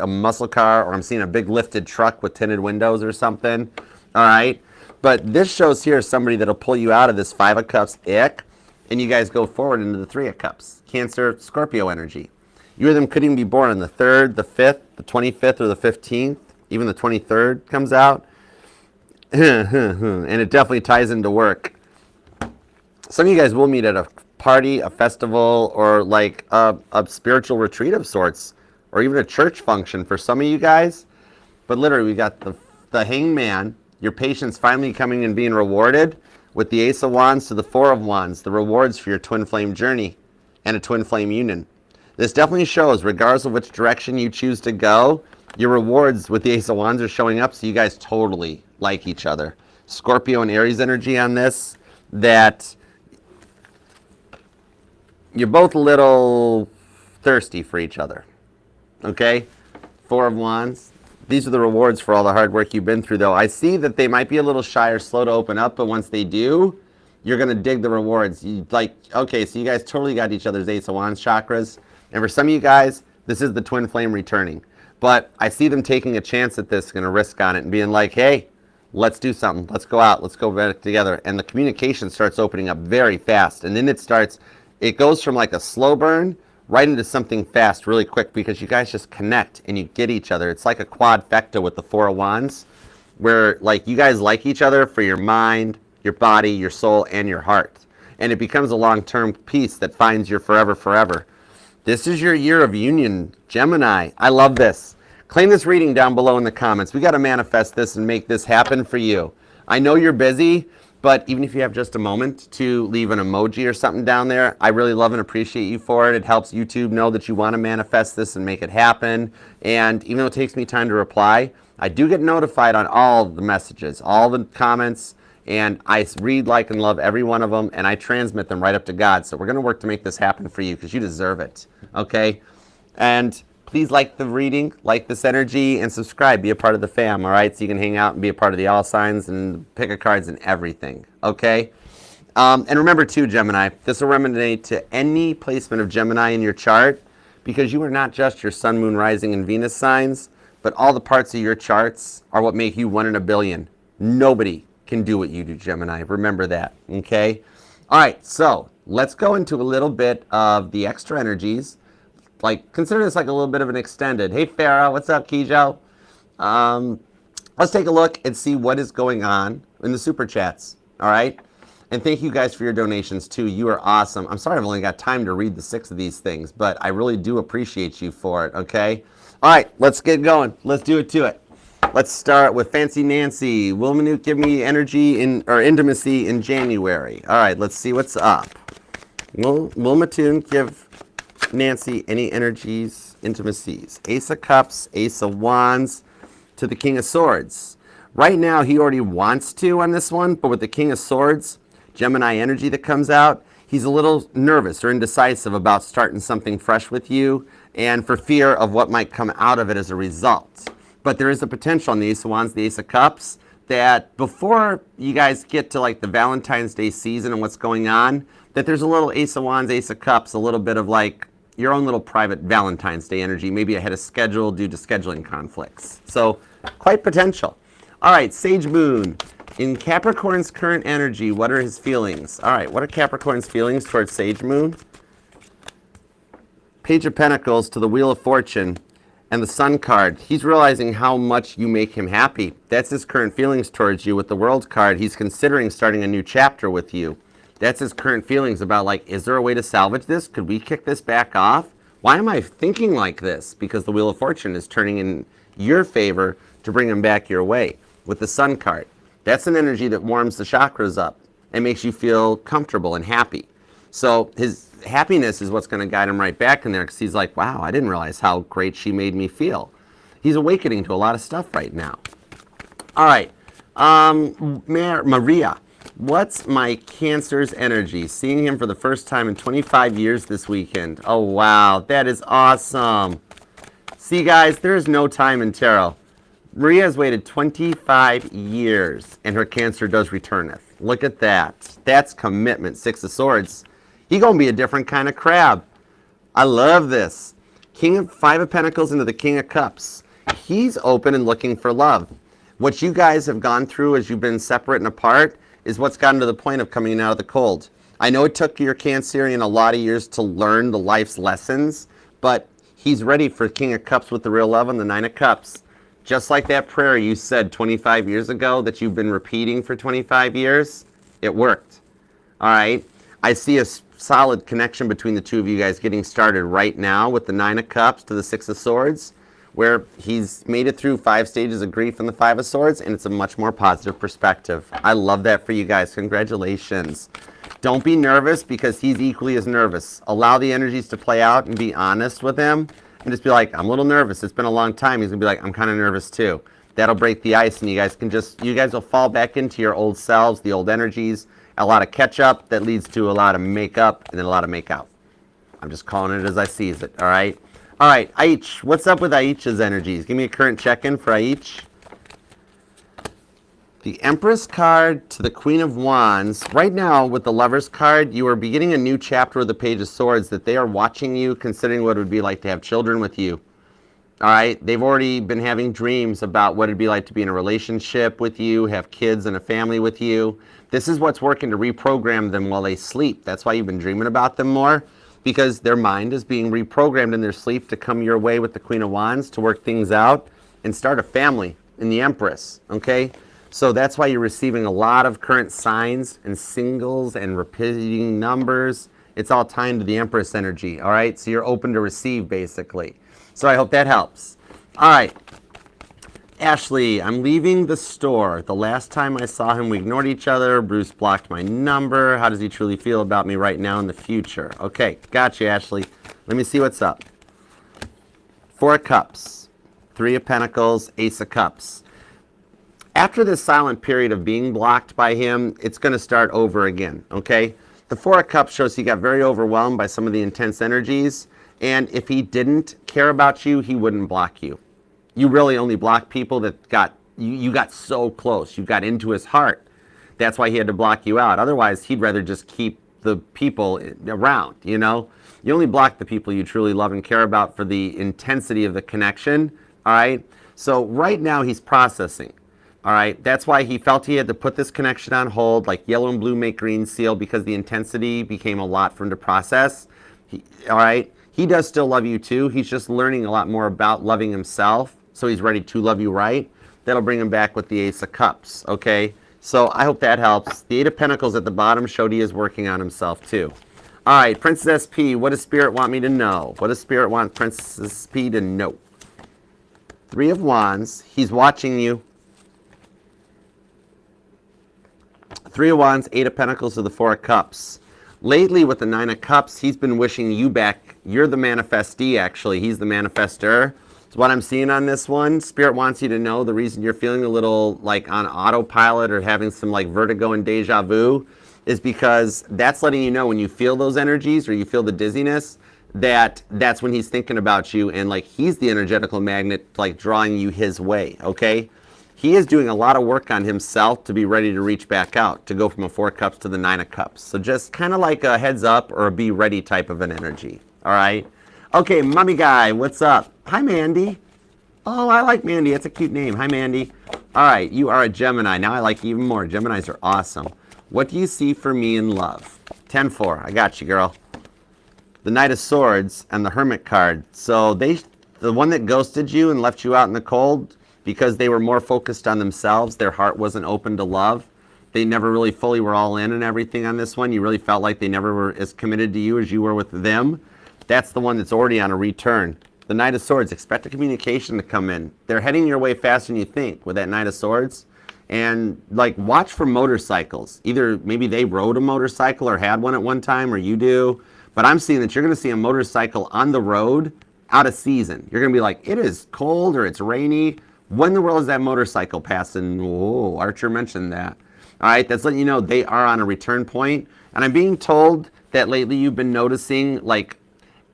muscle car, or I'm seeing a big lifted truck with tinted windows or something. All right. But this shows here somebody that'll pull you out of this 5 of Cups ick, and you guys go forward into the 3 of Cups. Cancer, Scorpio energy. You or them could even be born on the 3rd, the 5th, the 25th, or the 15th. Even the 23rd comes out. And it definitely ties into work. Some of you guys will meet at a party, a festival, or like a spiritual retreat of sorts, or even a church function for some of you guys. But literally, we got the Hangman, your patience finally coming and being rewarded, with the Ace of Wands to the 4 of Wands, the rewards for your twin flame journey and a twin flame union. This definitely shows, regardless of which direction you choose to go, your rewards with the Ace of Wands are showing up, so you guys totally like each other. Scorpio and Aries energy on this, that you're both a little thirsty for each other, okay? 4 of Wands. These are the rewards for all the hard work you've been through, though. I see that they might be a little shy or slow to open up, but once they do, you're going to dig the rewards. Okay, so you guys totally got each other's Ace of Wands chakras. And for some of you guys, This is the twin flame returning. But I see them taking a chance at this, going to risk on it and being like, hey, let's do something. Let's go out. Let's go back together. And the communication starts opening up very fast. And then it goes from like a slow burn right into something fast really quick because you guys just connect and you get each other. It's like a quadfecta with the Four of Wands where like you guys like each other for your mind, your body, your soul, and your heart. And it becomes a long-term piece that finds your forever. This is your year of union, Gemini. I love this. Claim this reading down below in the comments. We got to manifest this and make this happen for you. I know you're busy, but even if you have just a moment to leave an emoji or something down there, I really love and appreciate you for it. It helps YouTube know that you want to manifest this and make it happen. And even though it takes me time to reply, I do get notified on all the messages, all the comments, and I read, like, and love every one of them, and I transmit them right up to God. So we're going to work to make this happen for you because you deserve it, okay? And please like the reading, like this energy, and subscribe. Be a part of the fam, all right? So you can hang out and be a part of the all signs and pick a cards and everything, okay? And remember, too, Gemini, this will resonate to any placement of Gemini in your chart because you are not just your sun, moon, rising, and Venus signs, but all the parts of your charts are what make you 1 in a billion. Nobody can do what you do, Gemini. Remember that, okay? All right, so let's go into a little bit of the extra energies. Like, consider this like a little bit of an extended. Hey, Farah, what's up, Kijo? Let's take a look and see what is going on in the super chats, all right? And thank you guys for your donations, too. You are awesome. I'm sorry I've only got time to read the 6 of these things, but I really do appreciate you for it, okay? All right, let's get going. Let's do it to it. Let's start with Fancy Nancy. Will Minute give me energy or intimacy in January? All right, let's see what's up. Will Mattoon give Nancy any energies, intimacies? Ace of Cups, Ace of Wands to the King of Swords. Right now, he already wants to on this one, but with the King of Swords, Gemini energy that comes out, he's a little nervous or indecisive about starting something fresh with you and for fear of what might come out of it as a result. But there is a potential on the Ace of Wands, the Ace of Cups, that before you guys get to like the Valentine's Day season and what's going on, that there's a little Ace of Wands, Ace of Cups, a little bit of like your own little private Valentine's Day energy, maybe ahead of schedule due to scheduling conflicts. So quite potential. All right, Sage Moon. In Capricorn's current energy, what are his feelings? All right, what are Capricorn's feelings towards Sage Moon? Page of Pentacles to the Wheel of Fortune. And the Sun card, he's realizing how much you make him happy. That's his current feelings towards you. With the World card, he's considering starting a new chapter with you. That's his current feelings about, like, is there a way to salvage this? Could we kick this back off? Why am I thinking like this? Because the Wheel of Fortune is turning in your favor to bring him back your way. With the Sun card, that's an energy that warms the chakras up and makes you feel comfortable and happy. So his happiness is what's going to guide him right back in there because he's like, wow, I didn't realize how great she made me feel. He's awakening to a lot of stuff right now. All right. Maria, what's my Cancer's energy? Seeing him for the first time in 25 years this weekend. Oh, wow. That is awesome. See, guys, there is no time in tarot. Maria has waited 25 years, and her Cancer does returneth. Look at that. That's commitment. 6 of Swords. He gonna be a different kind of crab. I love this. 5 of Pentacles into the King of Cups. He's open and looking for love. What you guys have gone through as you've been separate and apart is what's gotten to the point of coming out of the cold. I know it took your Cancerian a lot of years to learn the life's lessons, but he's ready for King of Cups with the real love and the 9 of Cups. Just like that prayer you said 25 years ago that you've been repeating for 25 years, it worked. All right? I see a solid connection between the two of you guys getting started right now with the 9 of Cups to the 6 of Swords, where he's made it through 5 stages of grief and the 5 of Swords, and it's a much more positive perspective. I love that for you guys. Congratulations. Don't be nervous because he's equally as nervous. Allow the energies to play out and be honest with him and just be like, I'm a little nervous. It's been a long time. He's going to be like, I'm kind of nervous too. That'll break the ice, and you guys will fall back into your old selves, the old energies. A lot of catch up that leads to a lot of make up and then a lot of make out. I'm just calling it as I sees it, all right? All right, Aich, what's up with Aich's energies? Give me a current check-in for Aich. The Empress card to the Queen of Wands. Right now, with the Lovers card, you are beginning a new chapter with the Page of Swords that they are watching you, considering what it would be like to have children with you. All right? They've already been having dreams about what it'd be like to be in a relationship with you, have kids and a family with you. This is what's working to reprogram them while they sleep. That's why you've been dreaming about them more, because their mind is being reprogrammed in their sleep to come your way with the Queen of Wands to work things out and start a family in the Empress, okay? So that's why you're receiving a lot of current signs and singles and repeating numbers. It's all tied to the Empress energy, all right? So you're open to receive, basically. So I hope that helps. All right. Ashley, I'm leaving the store. The last time I saw him, we ignored each other. Bruce blocked my number. How does he truly feel about me right now in the future? Okay, gotcha, Ashley. Let me see what's up. 4 of Cups, 3 of Pentacles, Ace of Cups. After this silent period of being blocked by him, it's going to start over again, okay? The 4 of Cups shows he got very overwhelmed by some of the intense energies, and if he didn't care about you, he wouldn't block you. You really only block people that you got so close. You got into his heart. That's why he had to block you out. Otherwise, he'd rather just keep the people around, you know? You only block the people you truly love and care about for the intensity of the connection, all right? So right now, he's processing. All right, that's why he felt he had to put this connection on hold, like yellow and blue make green seal, because the intensity became a lot for him to process. All right, he does still love you too. He's just learning a lot more about loving himself, so he's ready to love you right. That'll bring him back with the Ace of Cups, okay? So I hope that helps. The 8 of Pentacles at the bottom showed he is working on himself too. All right, Princess SP, what does Spirit want me to know? What does Spirit want Princess SP to know? 3 of Wands, he's watching you. 3 of Wands, 8 of Pentacles to the 4 of Cups. Lately, with the 9 of Cups, he's been wishing you back. You're the manifestee, actually. He's the manifester. So what I'm seeing on this one, Spirit wants you to know the reason you're feeling a little like on autopilot or having some like vertigo and deja vu is because that's letting you know when you feel those energies or you feel the dizziness, that's when he's thinking about you, and like he's the energetical magnet like drawing you his way, okay? He is doing a lot of work on himself to be ready to reach back out, to go from a 4 of Cups to the 9 of Cups. So just kind of like a heads up or a be ready type of an energy, all right? Okay, Mummy Guy, what's up? Hi, Mandy. Oh, I like Mandy. That's a cute name. Hi, Mandy. All right, you are a Gemini. Now I like you even more. Geminis are awesome. What do you see for me in love? 10-4. I got you, girl. The Knight of Swords and the Hermit card. So the one that ghosted you and left you out in the cold, because they were more focused on themselves, their heart wasn't open to love. They never really fully were all in and everything on this one. You really felt like they never were as committed to you as you were with them. That's the one that's already on a return. The Knight of Swords, expect a communication to come in. They're heading your way faster than you think with that Knight of Swords. And like, watch for motorcycles. Either maybe they rode a motorcycle or had one at one time, or you do. But I'm seeing that you're going to see a motorcycle on the road out of season. You're going to be like, it is cold or it's rainy. When in the world is that motorcycle passing? Whoa, Archer mentioned that. All right, that's letting you know they are on a return point. And I'm being told that lately you've been noticing like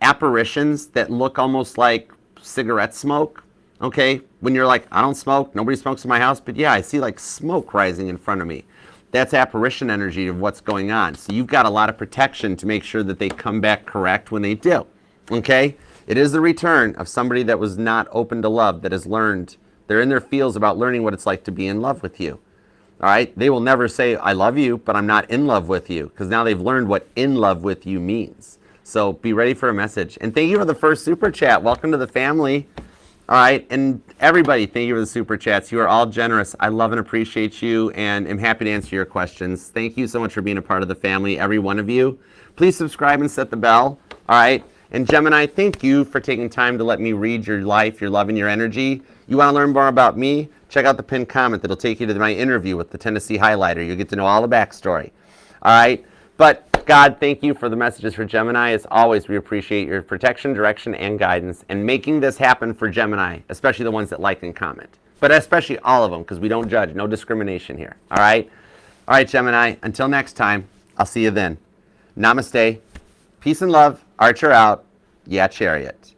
apparitions that look almost like cigarette smoke. Okay, when you're like, I don't smoke, nobody smokes in my house, but yeah, I see like smoke rising in front of me. That's apparition energy of what's going on. So you've got a lot of protection to make sure that they come back correct when they do. Okay, it is the return of somebody that was not open to love, that has learned. They're in their feels about learning what it's like to be in love with you. All right? They will never say, I love you, but I'm not in love with you, because now they've learned what in love with you means. So be ready for a message. And thank you for the first super chat. Welcome to the family. All right? And everybody, thank you for the super chats. You are all generous. I love and appreciate you, and am happy to answer your questions. Thank you so much for being a part of the family, every one of you. Please subscribe and set the bell. All right? And Gemini, thank you for taking time to let me read your life, your love, and your energy. You want to learn more about me? Check out the pinned comment that'll take you to my interview with the Tennessee Highlighter. You'll get to know all the backstory. All right? But God, thank you for the messages for Gemini. As always, we appreciate your protection, direction, and guidance, and making this happen for Gemini, especially the ones that like and comment. But especially all of them, because we don't judge. No discrimination here. All right? All right, Gemini. Until next time, I'll see you then. Namaste. Peace and love. Archer out. Yeah, Chariot.